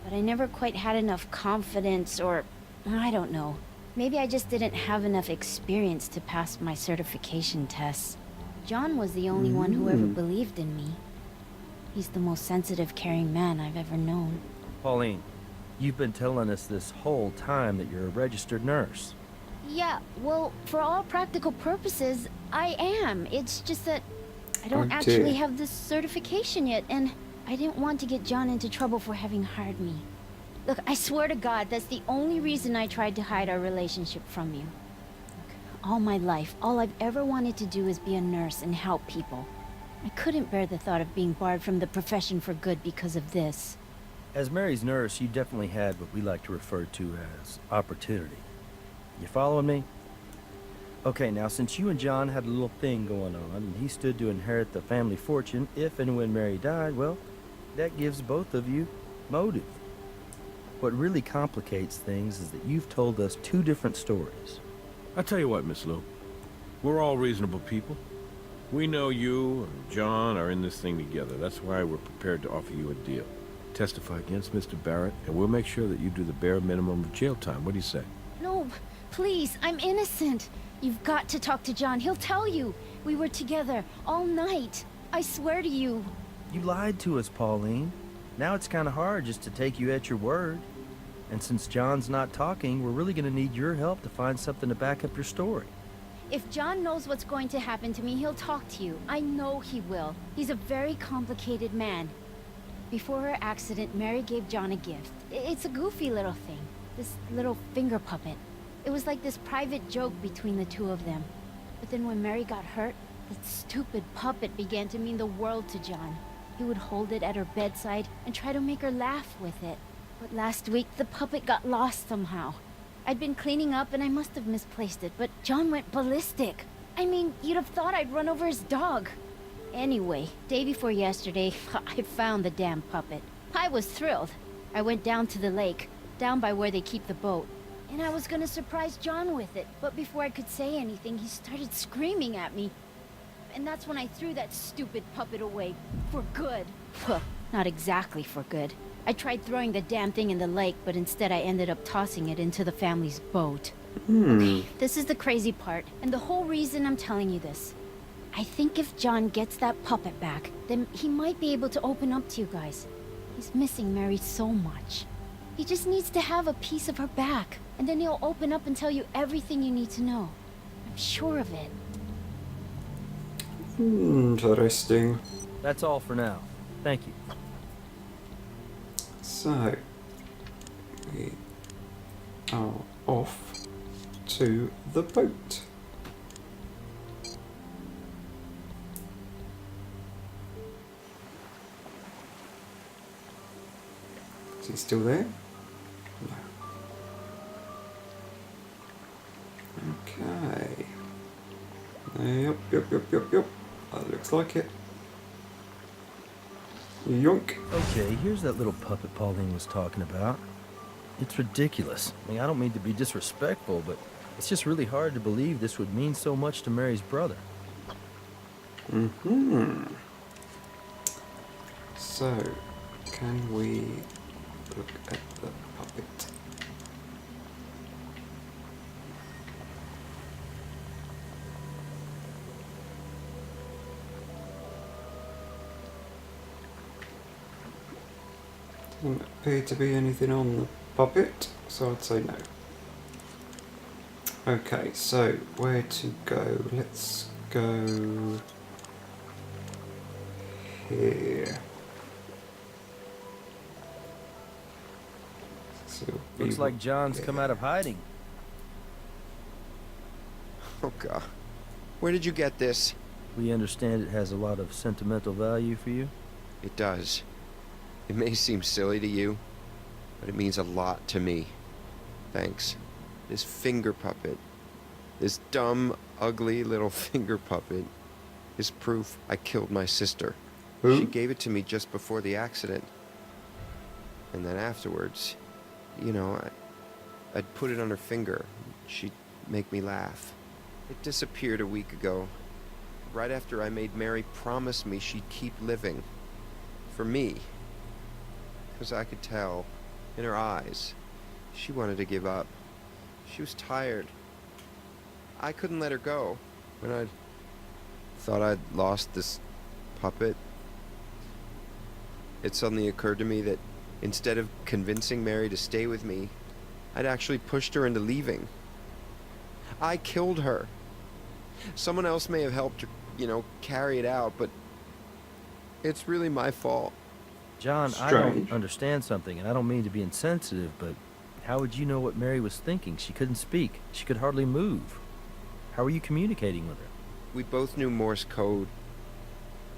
But I never quite had enough confidence, or I don't know. Maybe I just didn't have enough experience to pass my certification tests. John was the only one who ever believed in me. He's the most sensitive, caring man I've ever known. Pauline, you've been telling us this whole time that you're a registered nurse. Yeah, well, for all practical purposes, I am. It's just that I don't actually have this certification yet, and I didn't want to get John into trouble for having hired me. Look, I swear to God, that's the only reason I tried to hide our relationship from you. Look, all my life, all I've ever wanted to do is be a nurse and help people. I couldn't bear the thought of being barred from the profession for good because of this. As Mary's nurse, you definitely had what we like to refer to as opportunity. You following me? Okay, now since you and John had a little thing going on, and he stood to inherit the family fortune if and when Mary died, well, that gives both of you motive. What really complicates things is that you've told us two different stories. I tell you what, Miss Lou. We're all reasonable people. We know you and John are in this thing together. That's why we're prepared to offer you a deal. Testify against Mr. Barrett, and we'll make sure that you do the bare minimum of jail time. What do you say? No, please, I'm innocent. You've got to talk to John. He'll tell you. We were together all night. I swear to you. You lied to us, Pauline. Now it's kind of hard just to take you at your word. And since John's not talking, we're really going to need your help to find something to back up your story. If John knows what's going to happen to me, he'll talk to you. I know he will. He's a very complicated man. Before her accident, Mary gave John a gift. It's a goofy little thing. This little finger puppet. It was like this private joke between the two of them. But then when Mary got hurt, that stupid puppet began to mean the world to John. He would hold it at her bedside and try to make her laugh with it. But last week, the puppet got lost somehow. I'd been cleaning up and I must have misplaced it, but John went ballistic. I mean, you'd have thought I'd run over his dog. Anyway, day before yesterday, I found the damn puppet. I was thrilled. I went down to the lake, down by where they keep the boat, and I was gonna surprise John with it, but before I could say anything, he started screaming at me. And that's when I threw that stupid puppet away. For good. Well, not exactly for good. I tried throwing the damn thing in the lake, but instead I ended up tossing it into the family's boat. Okay, this is the crazy part, and the whole reason I'm telling you this. I think if John gets that puppet back, then he might be able to open up to you guys. He's missing Mary so much. He just needs to have a piece of her back, and then he'll open up and tell you everything you need to know. I'm sure of it. Interesting. That's all for now. Thank you. So, we are off to the boat. Is he still there? No. Okay. Yep. That looks like it. Yoink. Okay, here's that little puppet Pauline was talking about. It's ridiculous. I mean, I don't mean to be disrespectful, but it's just really hard to believe this would mean so much to Mary's brother. So, can we look at the puppet? Doesn't appear to be anything on the puppet, so I'd say no. Okay, so where to go? Let's go here. So Looks like John's come out of hiding. Oh, God. Where did you get this? We understand it has a lot of sentimental value for you. It does. It may seem silly to you, but it means a lot to me. Thanks. This finger puppet. This dumb, ugly little finger puppet is proof I killed my sister. Who? She gave it to me just before the accident. And then afterwards, you know, I'd put it on her finger. She'd make me laugh. It disappeared a week ago, right after I made Mary promise me she'd keep living. For me. Because I could tell, in her eyes, she wanted to give up. She was tired. I couldn't let her go. When I thought I'd lost this puppet, it suddenly occurred to me that instead of convincing Mary to stay with me, I'd actually pushed her into leaving. I killed her. Someone else may have helped her, you know, carry it out, but it's really my fault. John, I don't understand something, and I don't mean to be insensitive, but how would you know what Mary was thinking? She couldn't speak. She could hardly move. How were you communicating with her? We both knew Morse code.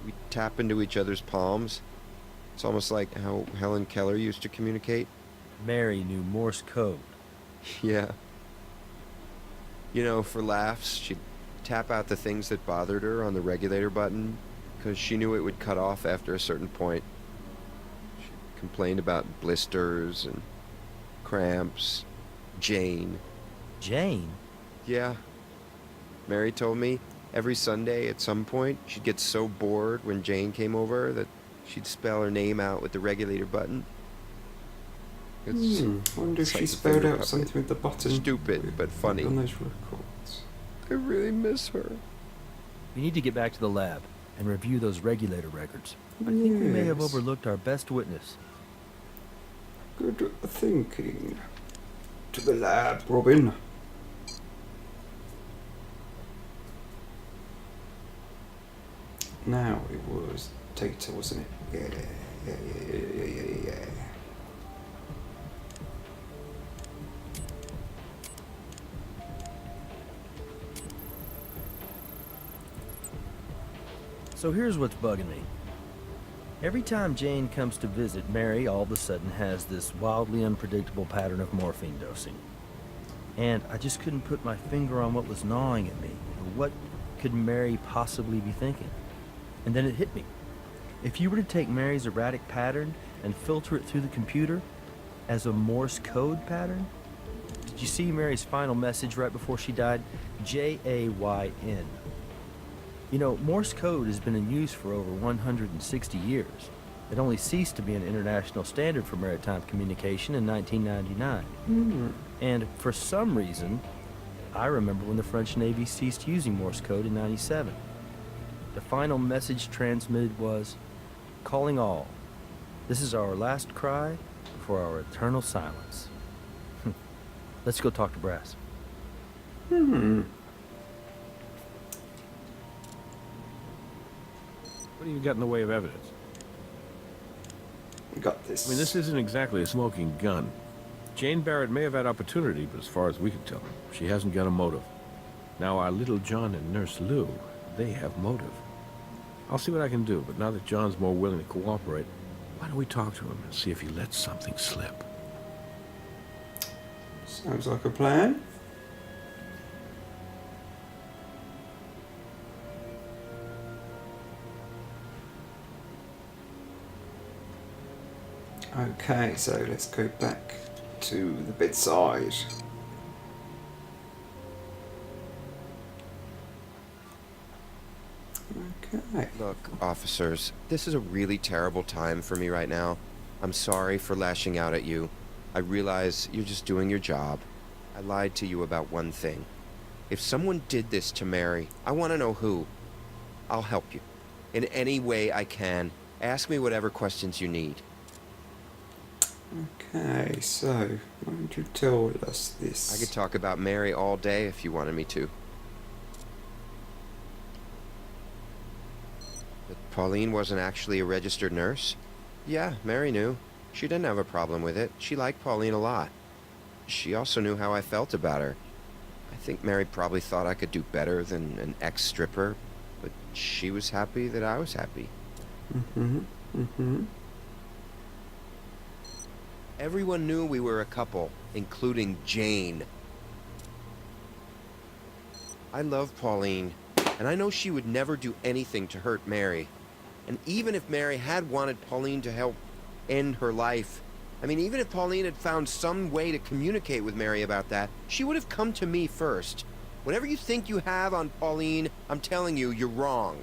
We tap into each other's palms. It's almost like how Helen Keller used to communicate. Mary knew Morse code. Yeah. You know, for laughs, she'd tap out the things that bothered her on the regulator button, because she knew it would cut off after a certain point. She complained about blisters and cramps. Jane. Jane? Yeah. Mary told me every Sunday at some point she'd get so bored when Jane came over that she'd spell her name out with the regulator button. I wonder if she spelled out something with the button. Stupid, but funny. On those records. I really miss her. We need to get back to the lab and review those regulator records. I think we may have overlooked our best witness. Good thinking. To the lab, Robin. Now it was data, wasn't it? Yeah. So here's what's bugging me. Every time Jane comes to visit, Mary all of a sudden has this wildly unpredictable pattern of morphine dosing. And I just couldn't put my finger on what was gnawing at me. What could Mary possibly be thinking? And then it hit me. If you were to take Mary's erratic pattern and filter it through the computer as a Morse code pattern, did you see Mary's final message right before she died? J-A-Y-N. You know, Morse code has been in use for over 160 years. It only ceased to be an international standard for maritime communication in 1999. And for some reason, I remember when the French Navy ceased using Morse code in 97. The final message transmitted was, "Calling all. This is our last cry for our eternal silence." Let's go talk to Brass. What do you got in the way of evidence? We got this. I mean, this isn't exactly a smoking gun. Jane Barrett may have had opportunity, but as far as we can tell, she hasn't got a motive. Now, our little John and Nurse Lou, they have motive. I'll see what I can do, but now that John's more willing to cooperate, why don't we talk to him and see if he lets something slip? Sounds like a plan. Okay, so let's go back to the bedside. Okay. Look, officers, this is a really terrible time for me right now. I'm sorry for lashing out at you. I realize you're just doing your job. I lied to you about one thing. If someone did this to Mary, I want to know who. I'll help you. In any way I can. Ask me whatever questions you need. Okay, so why don't you tell us this? I could talk about Mary all day if you wanted me to. But Pauline wasn't actually a registered nurse? Yeah, Mary knew. She didn't have a problem with it. She liked Pauline a lot. She also knew how I felt about her. I think Mary probably thought I could do better than an ex-stripper, but she was happy that I was happy. Everyone knew we were a couple, including Jane. I love Pauline, and I know she would never do anything to hurt Mary. And even if Mary had wanted Pauline to help end her life, I mean, even if Pauline had found some way to communicate with Mary about that, she would have come to me first. Whatever you think you have on Pauline, I'm telling you, you're wrong.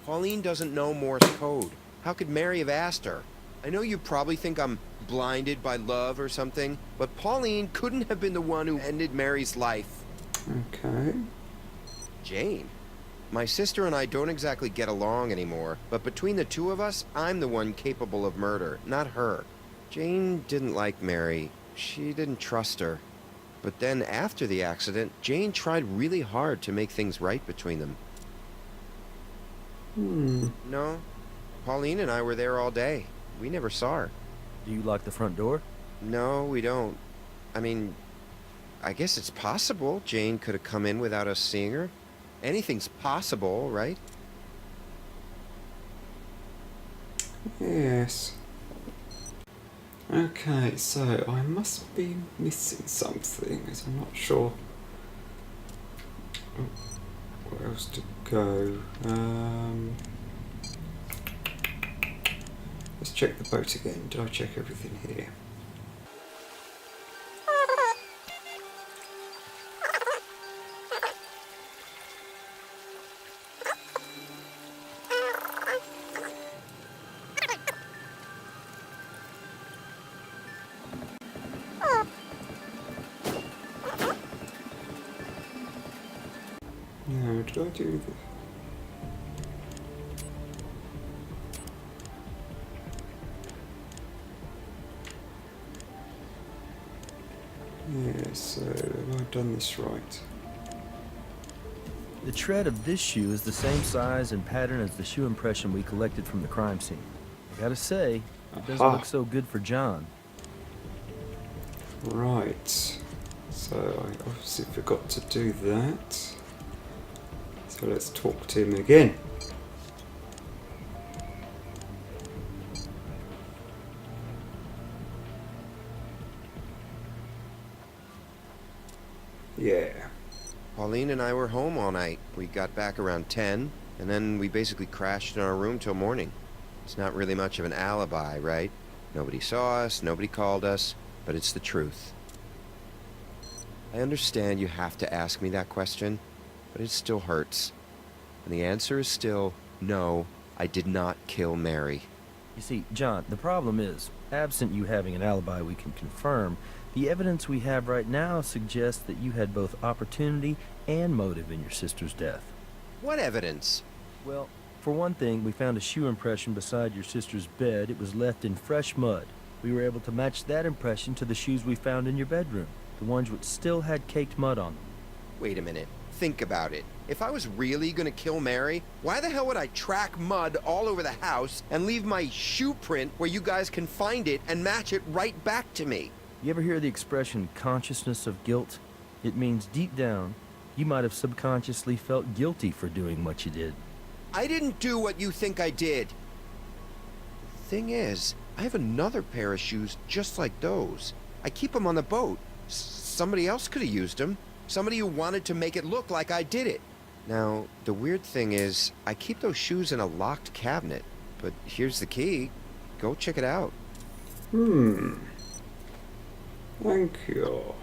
Pauline doesn't know Morse code. How could Mary have asked her? I know you probably think I'm blinded by love or something, but Pauline couldn't have been the one who ended Mary's life. Okay. Jane? My sister and I don't exactly get along anymore, but between the two of us, I'm the one capable of murder, not her. Jane didn't like Mary. She didn't trust her. But then after the accident, Jane tried really hard to make things right between them. No. Pauline and I were there all day. We never saw her. Do you lock the front door? No, we don't. I mean, I guess it's possible Jane could have come in without us seeing her. Anything's possible, right? Yes. Okay, so I must be missing something, as I'm not sure where else to go. Let's check the boat again. Did I check everything here? No, did I do this? Yeah, so have I done this right? The tread of this shoe is the same size and pattern as the shoe impression we collected from the crime scene. I gotta say, it doesn't look so good for John. Right. So I obviously forgot to do that. So let's talk to him again. Yeah. Pauline and I were home all night. We got back around 10, and then we basically crashed in our room till morning. It's not really much of an alibi, right? Nobody saw us, nobody called us, but it's the truth. I understand you have to ask me that question, but it still hurts. And the answer is still, no, I did not kill Mary. You see, John, the problem is, absent you having an alibi we can confirm, the evidence we have right now suggests that you had both opportunity and motive in your sister's death. What evidence? Well, for one thing, we found a shoe impression beside your sister's bed. It was left in fresh mud. We were able to match that impression to the shoes we found in your bedroom, the ones which still had caked mud on them. Wait a minute. Think about it. If I was really gonna kill Mary, why the hell would I track mud all over the house and leave my shoe print where you guys can find it and match it right back to me? You ever hear the expression consciousness of guilt? It means deep down, you might have subconsciously felt guilty for doing what you did. I didn't do what you think I did. The thing is, I have another pair of shoes just like those. I keep them on the boat. Somebody else could have used them. Somebody who wanted to make it look like I did it. Now, the weird thing is, I keep those shoes in a locked cabinet. But here's the key. Go check it out. Thank you.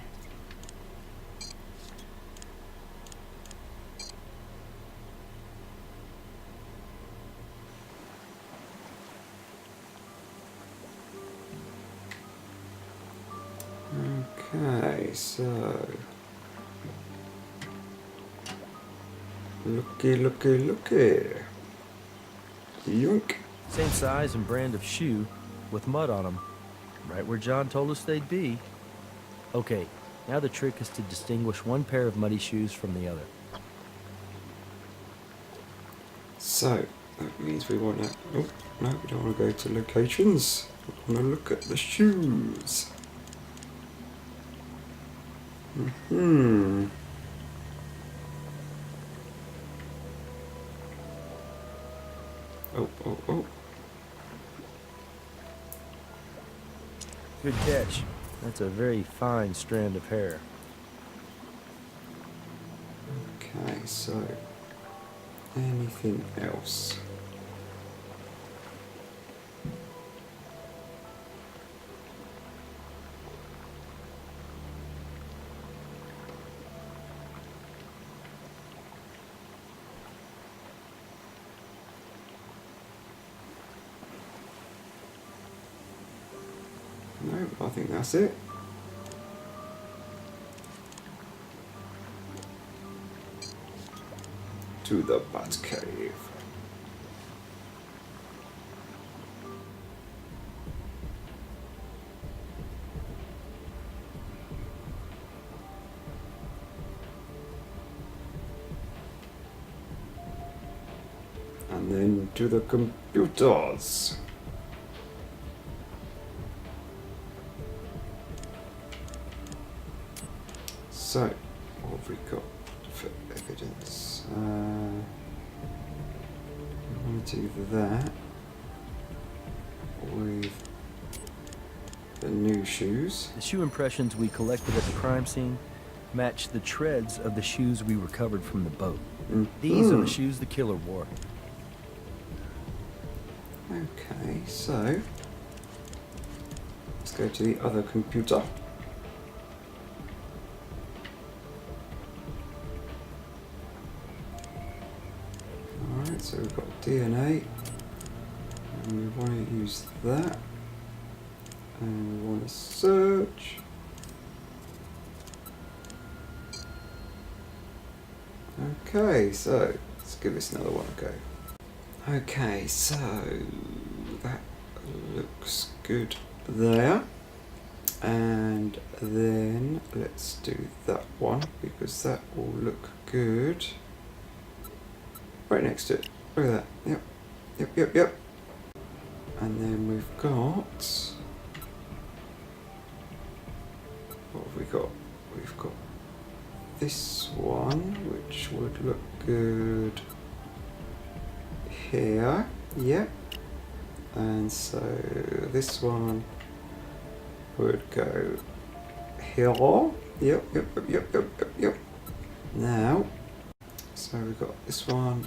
Okay, so looky. Yoink. Same size and brand of shoe, with mud on them, right where John told us they'd be. Okay, now the trick is to distinguish one pair of muddy shoes from the other. So, that means we want to... Oh, no, we don't want to go to locations. We want to look at the shoes. Oh. Good catch. That's a very fine strand of hair. Okay, so... anything else? No, I think that's it. To the Batcave. And then to the computers. So, what have we got for evidence? I'm going to do that with the new shoes. The shoe impressions we collected at the crime scene match the treads of the shoes we recovered from the boat. These are the shoes the killer wore. Okay, so let's go to the other computer. Alright, so we've got DNA, and we want to use that, and we want to search. Okay, so let's give this another one a go. Okay, so that looks good there, and then let's do that one because that will look good right next to it. Look at that. Yep. And then we've got, what have we got? We've got this one, which would look good here. Yep. And so this one would go here. Yep. Now, so we've got this one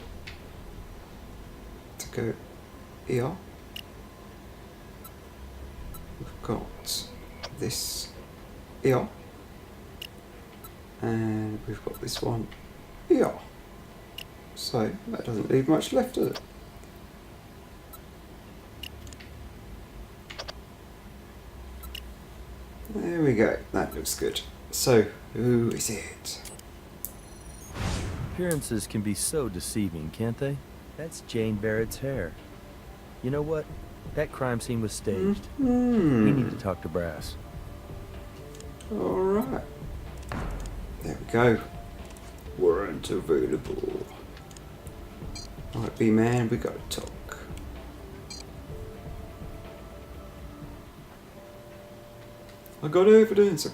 to go here. We've got this here. And we've got this one here. So that doesn't leave much left, does it? There we go, that looks good. So, who is it? Appearances can be so deceiving, can't they? That's Jane Barrett's hair. You know what? That crime scene was staged. We need to talk to Brass. Alright. There we go. Warrant available. Alright, B-Man, we gotta talk. I got evidence!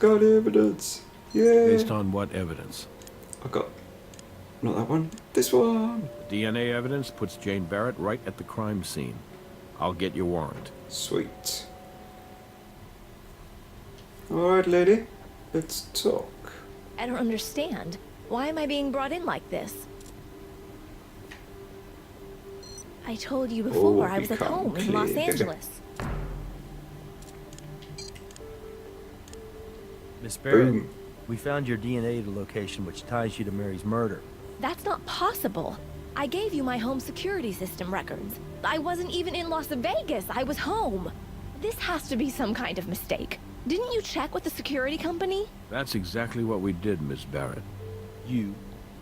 Yeah! Based on what evidence? I got... not that one, this one! The DNA evidence puts Jane Barrett right at the crime scene. I'll get your warrant. Sweet. Alright, lady. Let's talk. I don't understand. Why am I being brought in like this? I told you before I was at home in Los Angeles. Miss Barrett, Boom. we found your DNA at a location which ties you to Mary's murder. That's not possible. I gave you my home security system records. I wasn't even in Las Vegas. I was home. This has to be some kind of mistake. Didn't you check with the security company? That's exactly what we did, Miss Barrett. You,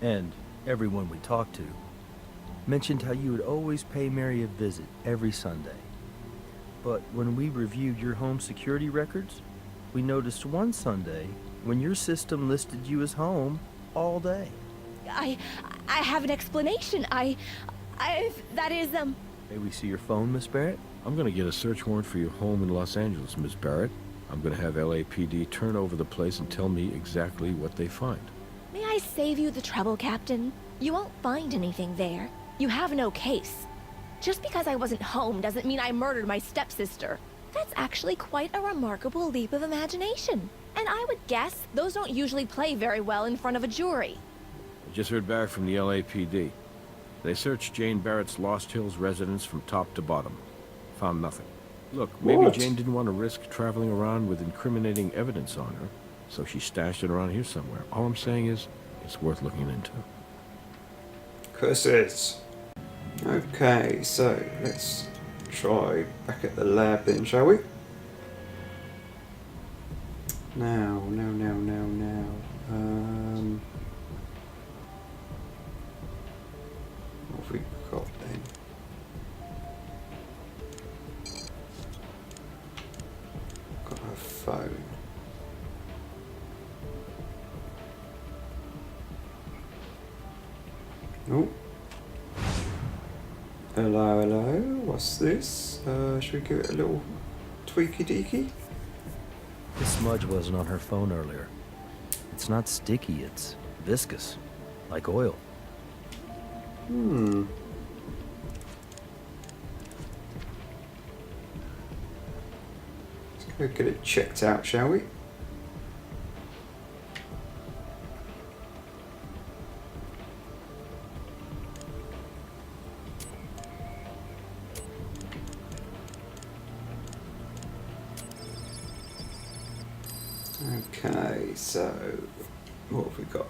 and everyone we talked to, mentioned how you would always pay Mary a visit every Sunday. But when we reviewed your home security records, we noticed one Sunday when your system listed you as home all day. I have an explanation. That is, May we see your phone, Miss Barrett? I'm gonna get a search warrant for your home in Los Angeles, Miss Barrett. I'm gonna have LAPD turn over the place and tell me exactly what they find. May I save you the trouble, Captain? You won't find anything there. You have no case. Just because I wasn't home doesn't mean I murdered my stepsister. That's actually quite a remarkable leap of imagination. And I would guess those don't usually play very well in front of a jury. I just heard back from the LAPD. They searched Jane Barrett's Lost Hills residence from top to bottom. Found nothing. Look, maybe What? Jane didn't want to risk traveling around with incriminating evidence on her, so she stashed it around here somewhere. All I'm saying is, it's worth looking into. Curses. Okay, so let's try back at the lab then, shall we? Now. What have we got then? Got her phone. Oh. Hello, what's this? Should we give it a little tweaky deaky? This smudge wasn't on her phone earlier. It's not sticky, it's viscous, like oil. Let's go get it checked out, shall we? Okay, so what have we got?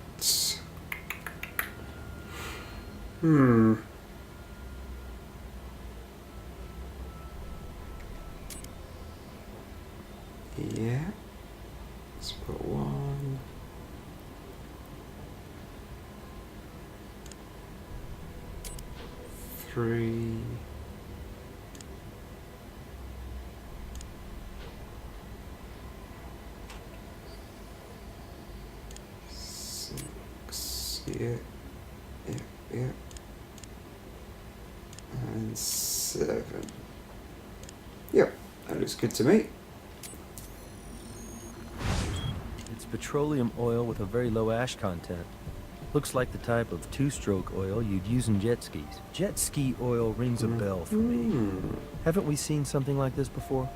Yeah. Let's put 1. Three. 6. Yeah. And 7. Yep, that looks good to me. It's petroleum oil with a very low ash content. Looks like the type of two-stroke oil you'd use in jet skis. Jet ski oil rings a bell for me. Haven't we seen something like this before?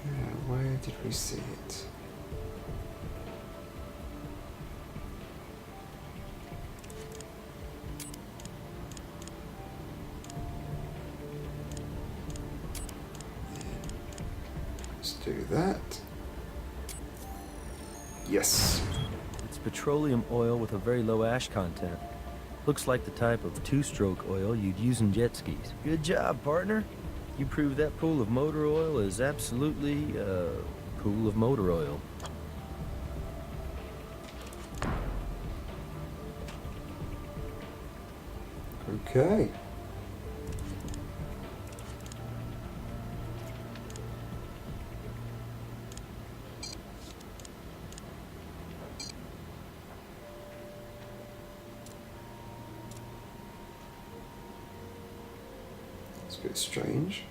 Yeah, where did we see it? Let's do that. Yes. It's petroleum oil with a very low ash content. Looks like the type of two-stroke oil you'd use in jet skis. Good job, partner. You proved that pool of motor oil is absolutely a pool of motor oil. Okay. It's a bit strange.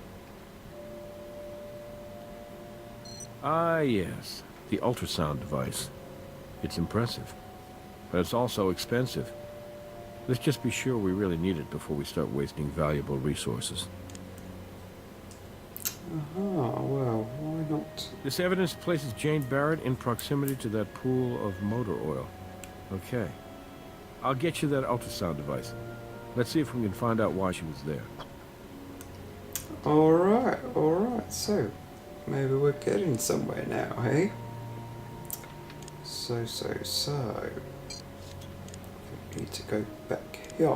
Ah, yes. The ultrasound device. It's impressive. But it's also expensive. Let's just be sure we really need it before we start wasting valuable resources. Well, why not? This evidence places Jane Barrett in proximity to that pool of motor oil. Okay. I'll get you that ultrasound device. Let's see if we can find out why she was there. Alright. So, maybe we're getting somewhere now, hey? So. We need to go back here.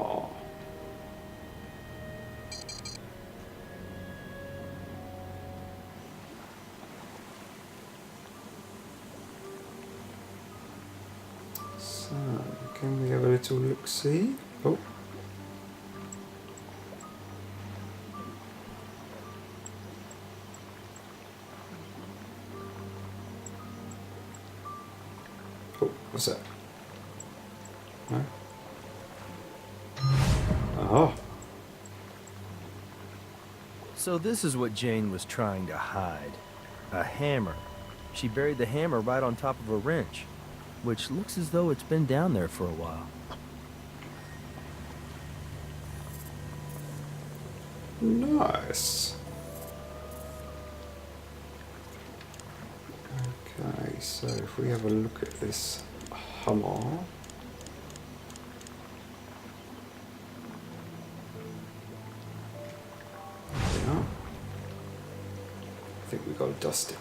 So, can we have a little look-see? Oh. What's that? No? Oh. So this is what Jane was trying to hide. A hammer. She buried the hammer right on top of a wrench, which looks as though it's been down there for a while. Nice. Okay, so if we have a look at this hammer. Yeah. I think we got to dust it.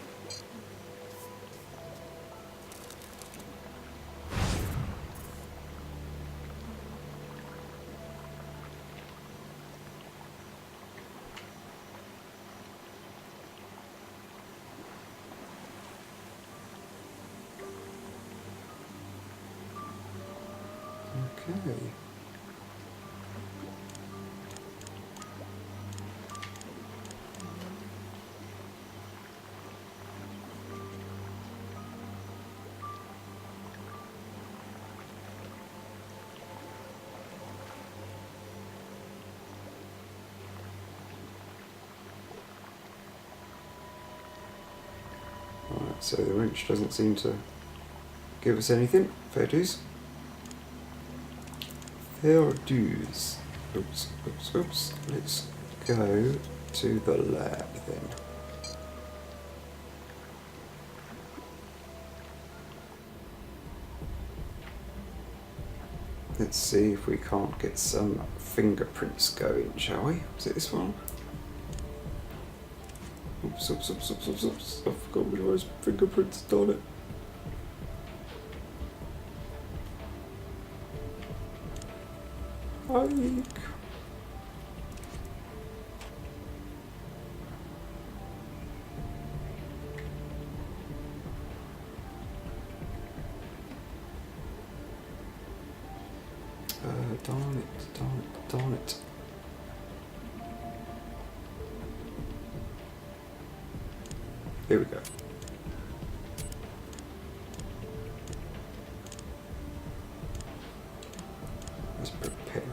Okay. Right, so the wrench doesn't seem to give us anything. Fair dues. Fair dues. Oops, oops, oops. Let's go to the lab then. Let's see if we can't get some fingerprints going, shall we? Is it this one? Oops, oops, oops, oops, oops, oops. I forgot which one was fingerprints, darn it. Hike. Darn it, darn it, darn it. Here we go. Let's prepare it.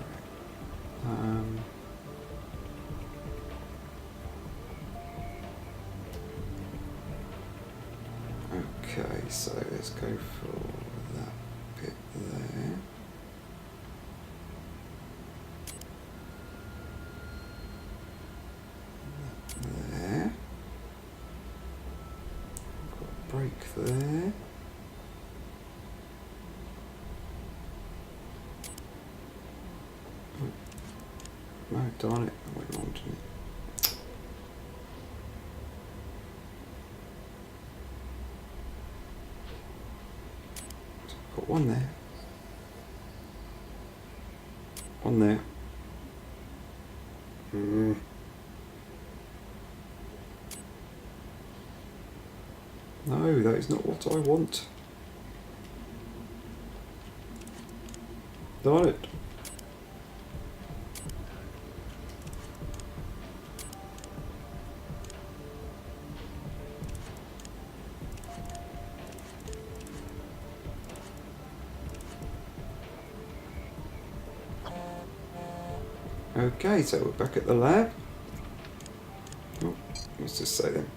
Okay, so let's go for that bit there. There. Got a break there. Oh, darn it, I went wrong, didn't it? So got one there. One there. No, that is not what I want. Darn it. Okay, so we're back at the lab. Oh, let's just say then.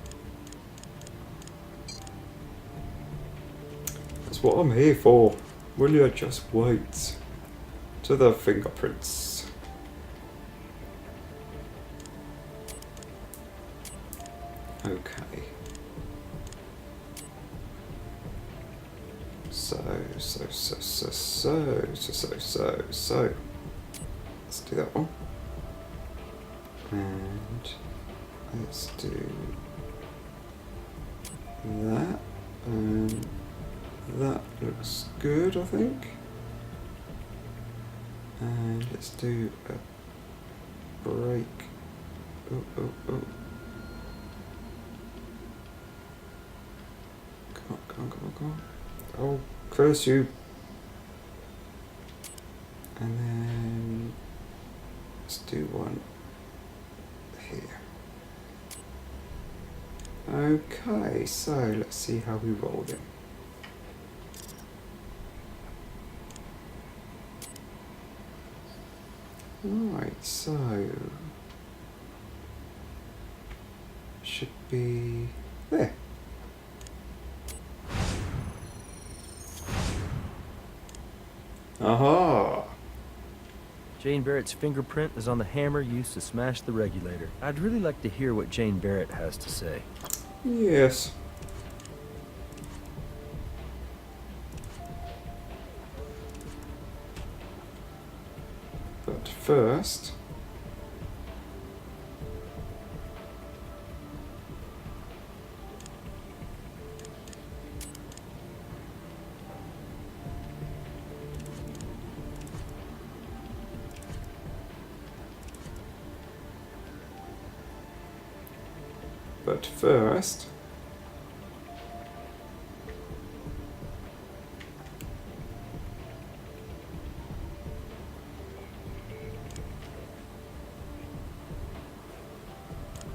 That's what I'm here for. Will you just wait to the fingerprints? Okay. So. Let's do that one. And let's do that. And that looks good, I think. And let's do a break. Oh. Come on. Oh, curse you. And then let's do one here. Okay, so let's see how we roll them. Right, so should be there. Aha! Jane Barrett's fingerprint is on the hammer used to smash the regulator. I'd really like to hear what Jane Barrett has to say. Yes. But first,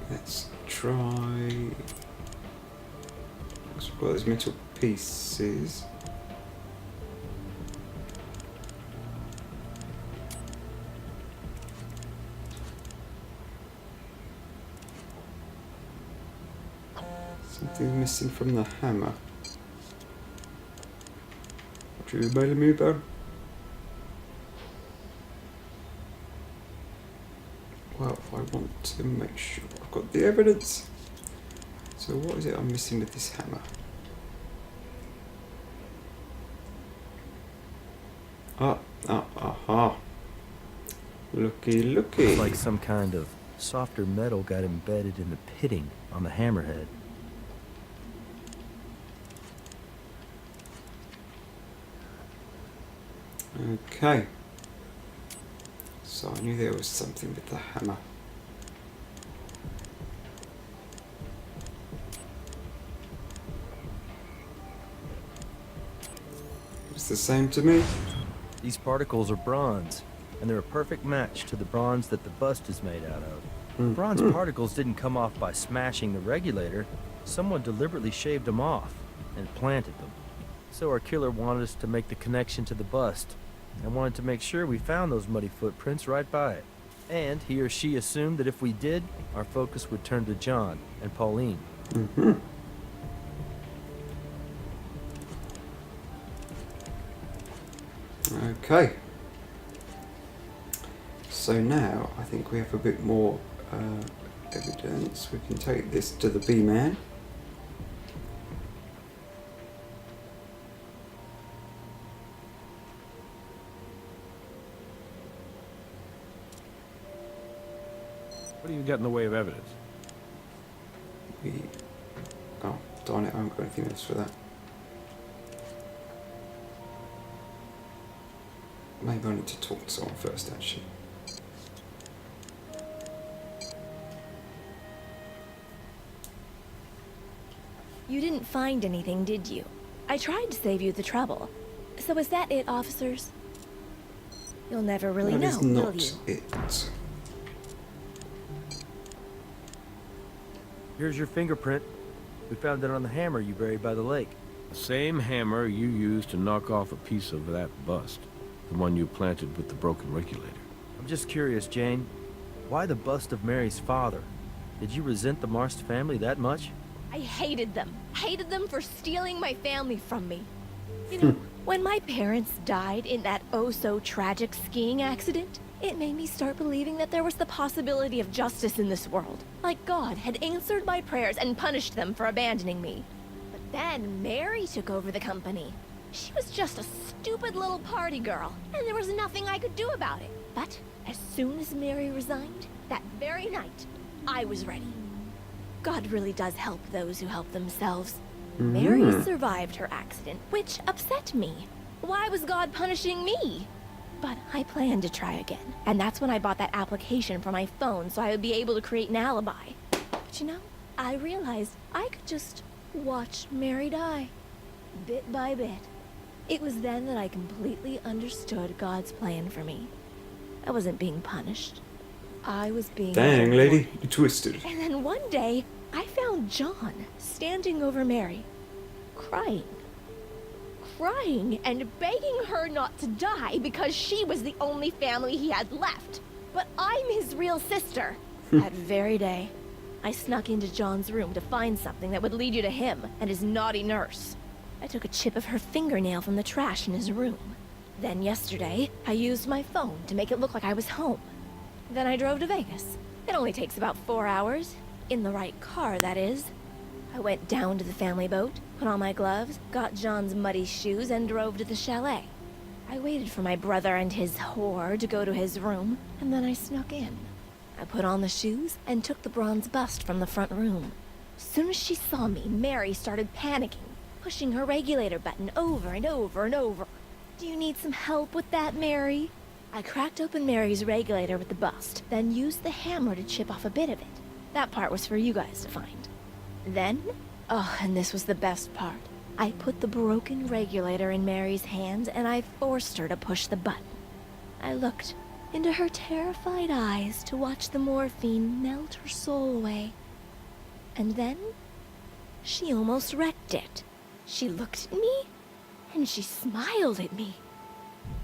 let's try. So we've got those metal pieces. Something missing from the hammer. What do you mail me about? Well, I want to make sure I've got the evidence. So what is it I'm missing with this hammer? Aha. Looky, looky. It's like some kind of softer metal got embedded in the pitting on the hammerhead. Okay. So I knew there was something with the hammer. It's the same to me. These particles are bronze, and they're a perfect match to the bronze that the bust is made out of. The bronze particles didn't come off by smashing the regulator. Someone deliberately shaved them off and planted them. So our killer wanted us to make the connection to the bust, and wanted to make sure we found those muddy footprints right by it. And he or she assumed that if we did, our focus would turn to John and Pauline. Okay. So now I think we have a bit more evidence. We can take this to the B-man. What do you got in the way of evidence? Oh, darn it, I haven't got anything else for that. Maybe I need to talk to someone first, actually. You didn't find anything, did you? I tried to save you the trouble. So is that it, officers? You'll never really know, That is will not you? it. Here's your fingerprint. We found it on the hammer you buried by the lake. The same hammer you used to knock off a piece of that bust. The one you planted with the broken regulator. I'm just curious, Jane. Why the bust of Mary's father? Did you resent the Marst family that much? I hated them. Hated them for stealing my family from me. You know, when my parents died in that oh-so-tragic skiing accident, it made me start believing that there was the possibility of justice in this world. Like God had answered my prayers and punished them for abandoning me. But then Mary took over the company. She was just a stupid little party girl, and there was nothing I could do about it. But as soon as Mary resigned, that very night, I was ready. God really does help those who help themselves. Mary survived her accident, which upset me. Why was God punishing me? But I planned to try again, and that's when I bought that application for my phone so I would be able to create an alibi. But you know, I realized I could just watch Mary die, bit by bit. It was then that I completely understood God's plan for me. I wasn't being punished. I was being... Dang, lady, you twisted. And then one day, I found John standing over Mary, crying and begging her not to die because she was the only family he had left. But I'm his real sister. That very day, I snuck into John's room to find something that would lead you to him and his naughty nurse. I took a chip of her fingernail from the trash in his room. Then yesterday, I used my phone to make it look like I was home. Then I drove to Vegas. It only takes about 4 hours. In the right car, that is. I went down to the family boat, put on my gloves, got John's muddy shoes, and drove to the chalet. I waited for my brother and his whore to go to his room, and then I snuck in. I put on the shoes and took the bronze bust from the front room. As soon as she saw me, Mary started panicking, pushing her regulator button over and over and over. Do you need some help with that, Mary? I cracked open Mary's regulator with the bust, then used the hammer to chip off a bit of it. That part was for you guys to find. Then, and this was the best part, I put the broken regulator in Mary's hands and I forced her to push the button. I looked into her terrified eyes to watch the morphine melt her soul away. And then, she almost wrecked it. She looked at me, and she smiled at me.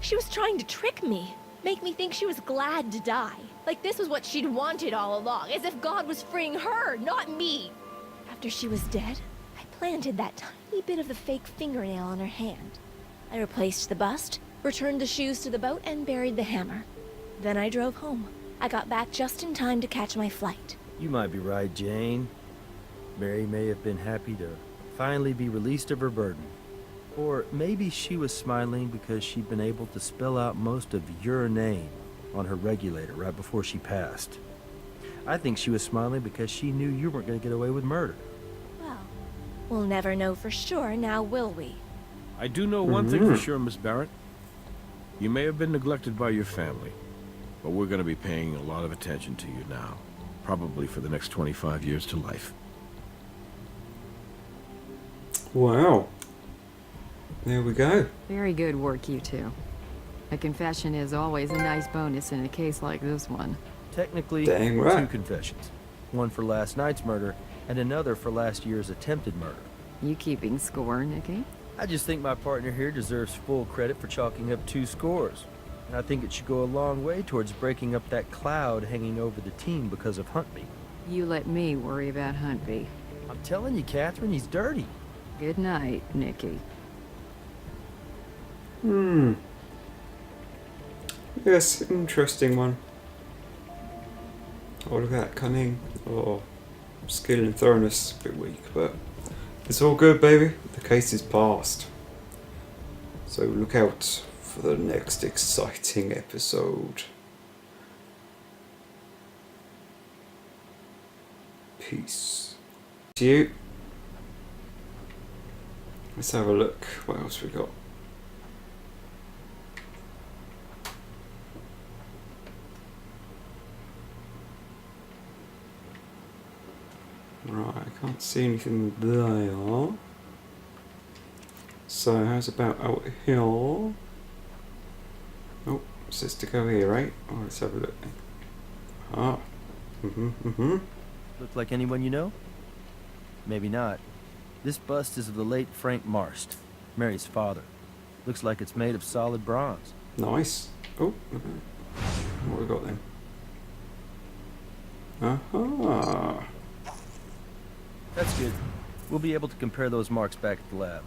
She was trying to trick me, make me think she was glad to die. Like this was what she'd wanted all along, as if God was freeing her, not me. After she was dead, I planted that tiny bit of the fake fingernail on her hand. I replaced the bust, returned the shoes to the boat, and buried the hammer. Then I drove home. I got back just in time to catch my flight. You might be right, Jane. Mary may have been happy to finally be released of her burden. Or maybe she was smiling because she'd been able to spell out most of your name on her regulator right before she passed. I think she was smiling because she knew you weren't going to get away with murder. Well, we'll never know for sure, now will we? I do know one thing for sure, Miss Barrett. You may have been neglected by your family, but we're going to be paying a lot of attention to you now. Probably for the next 25 years to life. Wow. There we go. Very good work, you two. A confession is always a nice bonus in a case like this one. Technically, Dang two right. confessions. One for last night's murder, and another for last year's attempted murder. You keeping score, Nikki? I just think my partner here deserves full credit for chalking up 2 scores. And I think it should go a long way towards breaking up that cloud hanging over the team because of Huntby. You let me worry about Huntby. I'm telling you, Catherine, he's dirty. Good night, Nikki. Yes, interesting one. Oh, look at that cunning. Oh, skill and thoroughness, a bit weak, but it's all good, baby. The case is passed. So look out for the next exciting episode. Peace. To you. Let's have a look. What else we got? Right, I can't see anything there. So how's about out here? Oh, it says to go here, right? Oh, let's have a look. Ah. Look like anyone you know? Maybe not. This bust is of the late Frank Marst, Mary's father. Looks like it's made of solid bronze. Nice. Oh, what we got then? Aha. That's good. We'll be able to compare those marks back at the lab.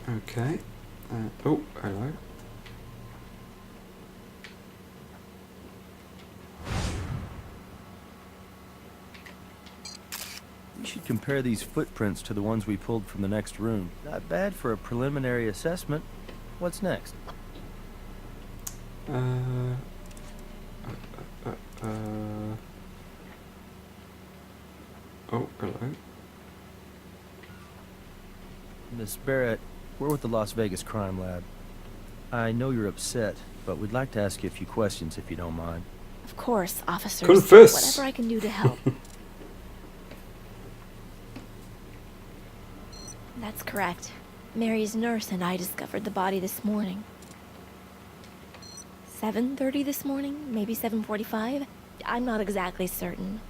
Okay. Oh, hello. We should compare these footprints to the ones we pulled from the next room. Not bad for a preliminary assessment. What's next? Oh, hello. Miss Barrett, we're with the Las Vegas Crime Lab. I know you're upset, but we'd like to ask you a few questions if you don't mind. Of course, officers. Confess. Whatever I can do to help. That's correct. Mary's nurse and I discovered the body this morning. 7:30 this morning? Maybe 7:45? I'm not exactly certain.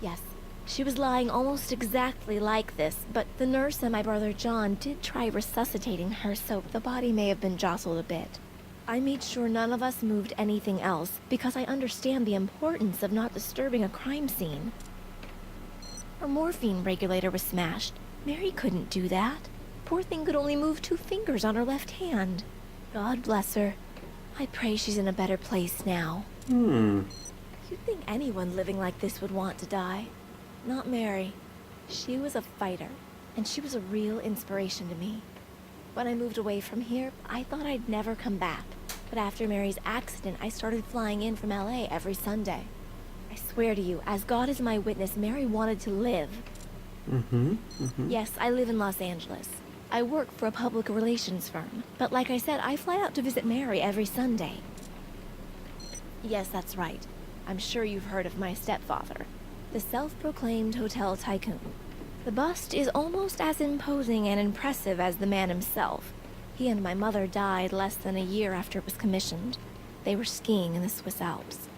Yes, she was lying almost exactly like this, but the nurse and my brother John did try resuscitating her, so the body may have been jostled a bit. I made sure none of us moved anything else because I understand the importance of not disturbing a crime scene. Her morphine regulator was smashed. Mary couldn't do that. Poor thing could only move 2 fingers on her left hand. God bless her. I pray she's in a better place now. You'd think anyone living like this would want to die. Not Mary. She was a fighter, and she was a real inspiration to me. When I moved away from here, I thought I'd never come back. But after Mary's accident, I started flying in from LA every Sunday. I swear to you, as God is my witness, Mary wanted to live. Yes, I live in Los Angeles. I work for a public relations firm. But like I said, I fly out to visit Mary every Sunday. Yes, that's right. I'm sure you've heard of my stepfather, the self-proclaimed hotel tycoon. The bust is almost as imposing and impressive as the man himself. He and my mother died less than a year after it was commissioned. They were skiing in the Swiss Alps.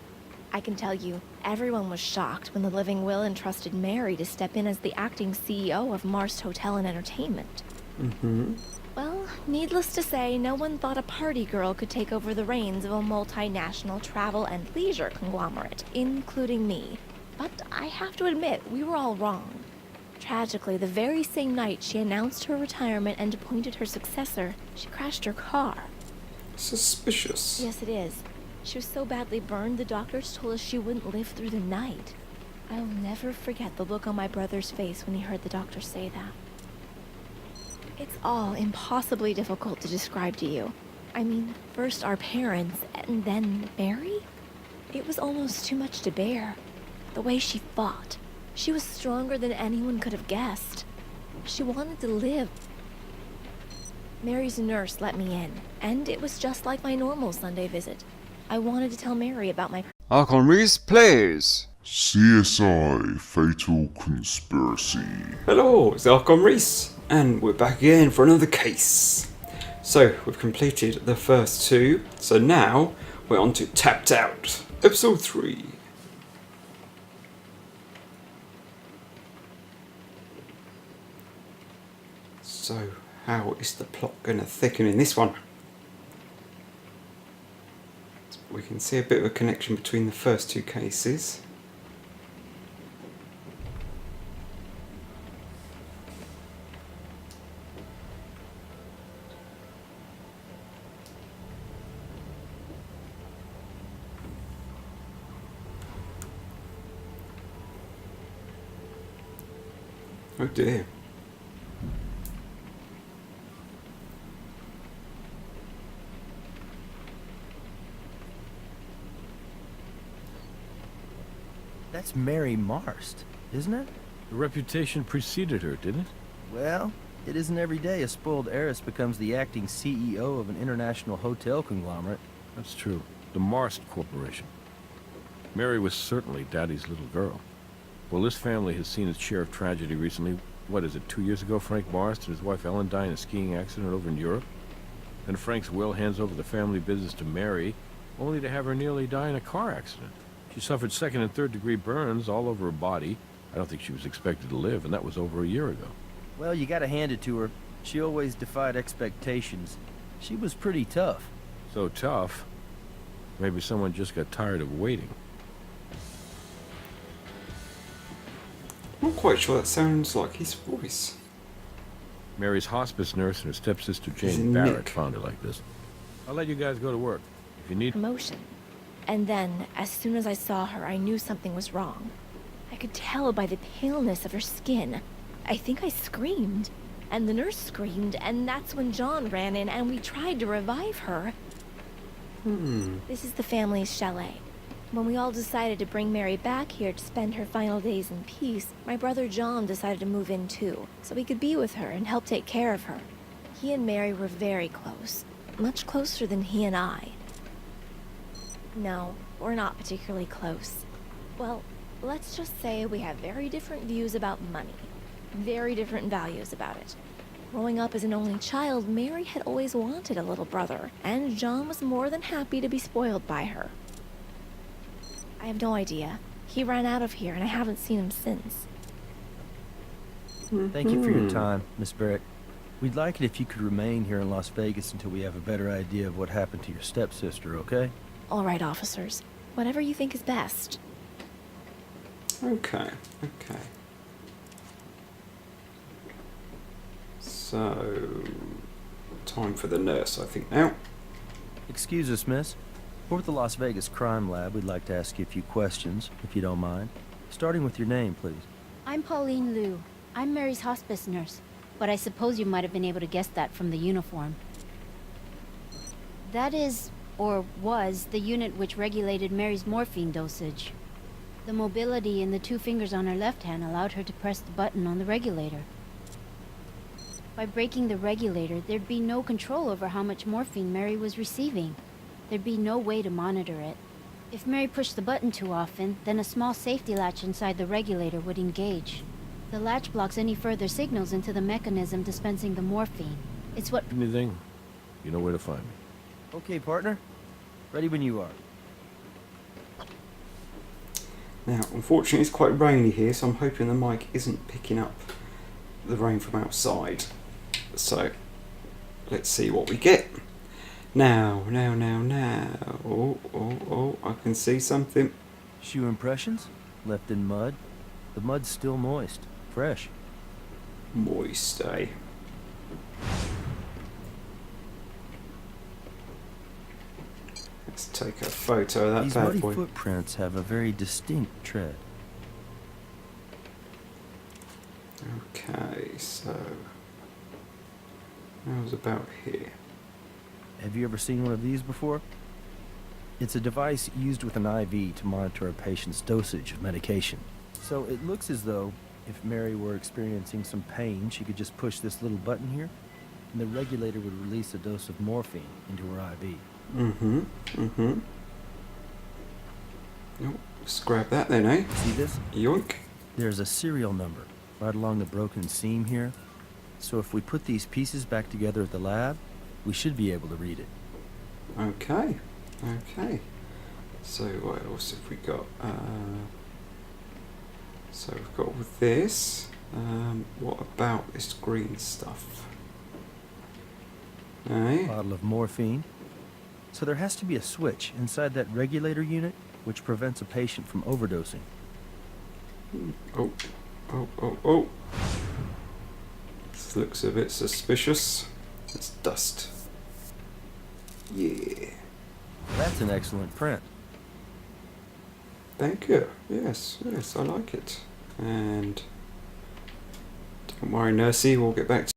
I can tell you, everyone was shocked when the living will entrusted Mary to step in as the acting CEO of Marst Hotel and Entertainment. Well, needless to say, no one thought a party girl could take over the reins of a multinational travel and leisure conglomerate, including me. But I have to admit, we were all wrong. Tragically, the very same night she announced her retirement and appointed her successor, she crashed her car. Suspicious. Yes, it is. She was so badly burned, the doctors told us she wouldn't live through the night. I'll never forget the look on my brother's face when he heard the doctor say that. It's all impossibly difficult to describe to you. I mean, first our parents, and then Mary? It was almost too much to bear. The way she fought. She was stronger than anyone could have guessed. She wanted to live. Mary's nurse let me in, and it was just like my normal Sunday visit. I wanted to tell Mary about my... Arkon Rhys plays. CSI Fatal Conspiracy. Hello, it's Arkon Rhys, and we're back again for another case. So, we've completed the first 2, so now we're on to Tapped Out, episode 3. So, how is the plot going to thicken in this one? We can see a bit of a connection between the first 2 cases. Oh dear. That's Mary Marst, isn't it? The reputation preceded her, didn't it? Well, it isn't every day a spoiled heiress becomes the acting CEO of an international hotel conglomerate. That's true. The Marst Corporation. Mary was certainly Daddy's little girl. Well, this family has seen its share of tragedy recently. What is it, 2 years ago Frank Marst and his wife Ellen died in a skiing accident over in Europe? Then Frank's will hands over the family business to Mary, only to have her nearly die in a car accident. She suffered 2nd and 3rd degree burns all over her body. I don't think she was expected to live, and that was over a year ago. Well, you gotta hand it to her. She always defied expectations. She was pretty tough. So tough, maybe someone just got tired of waiting. I'm not quite sure that sounds like his voice. Mary's hospice nurse and her stepsister Jane Isn't Barrett Nick? found her like this. I'll let you guys go to work. If you need... promotion. And then, as soon as I saw her, I knew something was wrong. I could tell by the paleness of her skin. I think I screamed. And the nurse screamed, and that's when John ran in and we tried to revive her. This is the family's chalet. When we all decided to bring Mary back here to spend her final days in peace, my brother John decided to move in too, so he could be with her and help take care of her. He and Mary were very close. Much closer than he and I. No, we're not particularly close. Well, let's just say we have very different views about money. Very different values about it. Growing up as an only child, Mary had always wanted a little brother, and John was more than happy to be spoiled by her. I have no idea. He ran out of here, and I haven't seen him since. Thank you for your time, Miss Barrett. We'd like it if you could remain here in Las Vegas until we have a better idea of what happened to your stepsister, okay? All right, officers. Whatever you think is best. Okay, okay. So, time for the nurse, I think, now. Excuse us, miss. We're with the Las Vegas Crime Lab. We'd like to ask you a few questions, if you don't mind. Starting with your name, please. I'm Pauline Liu. I'm Mary's hospice nurse, but I suppose you might have been able to guess that from the uniform. That is, or was, the unit which regulated Mary's morphine dosage. The mobility in the two fingers on her left hand allowed her to press the button on the regulator. By breaking the regulator, there'd be no control over how much morphine Mary was receiving. There'd be no way to monitor it. If Mary pushed the button too often, then a small safety latch inside the regulator would engage. The latch blocks any further signals into the mechanism dispensing the morphine. It's what... Anything, you know where to find me. Okay, partner. Ready when you are. Now, unfortunately, it's quite rainy here, so I'm hoping the mic isn't picking up the rain from outside. So, let's see what we get. Now. Oh, I can see something. Shoe impressions? Left in mud. The mud's still moist. Fresh. Moist, eh? Let's take a photo of that These bad muddy boy. footprints have a very distinct tread. Okay, so how's about here? Have you ever seen one of these before? It's a device used with an IV to monitor a patient's dosage of medication. So it looks as though if Mary were experiencing some pain, she could just push this little button here, and the regulator would release a dose of morphine into her IV. Oh, let's grab that then, eh? See this? Yoink. There's a serial number right along the broken seam here. So if we put these pieces back together at the lab, we should be able to read it. Okay. So what else have we got? So we've got with this. What about this green stuff? Eh? Bottle of morphine. So there has to be a switch inside that regulator unit which prevents a patient from overdosing. Oh. This looks a bit suspicious. It's dust. Yeah. That's an excellent print. Thank you. Yes, I like it. And don't worry, Nursey, we'll get back to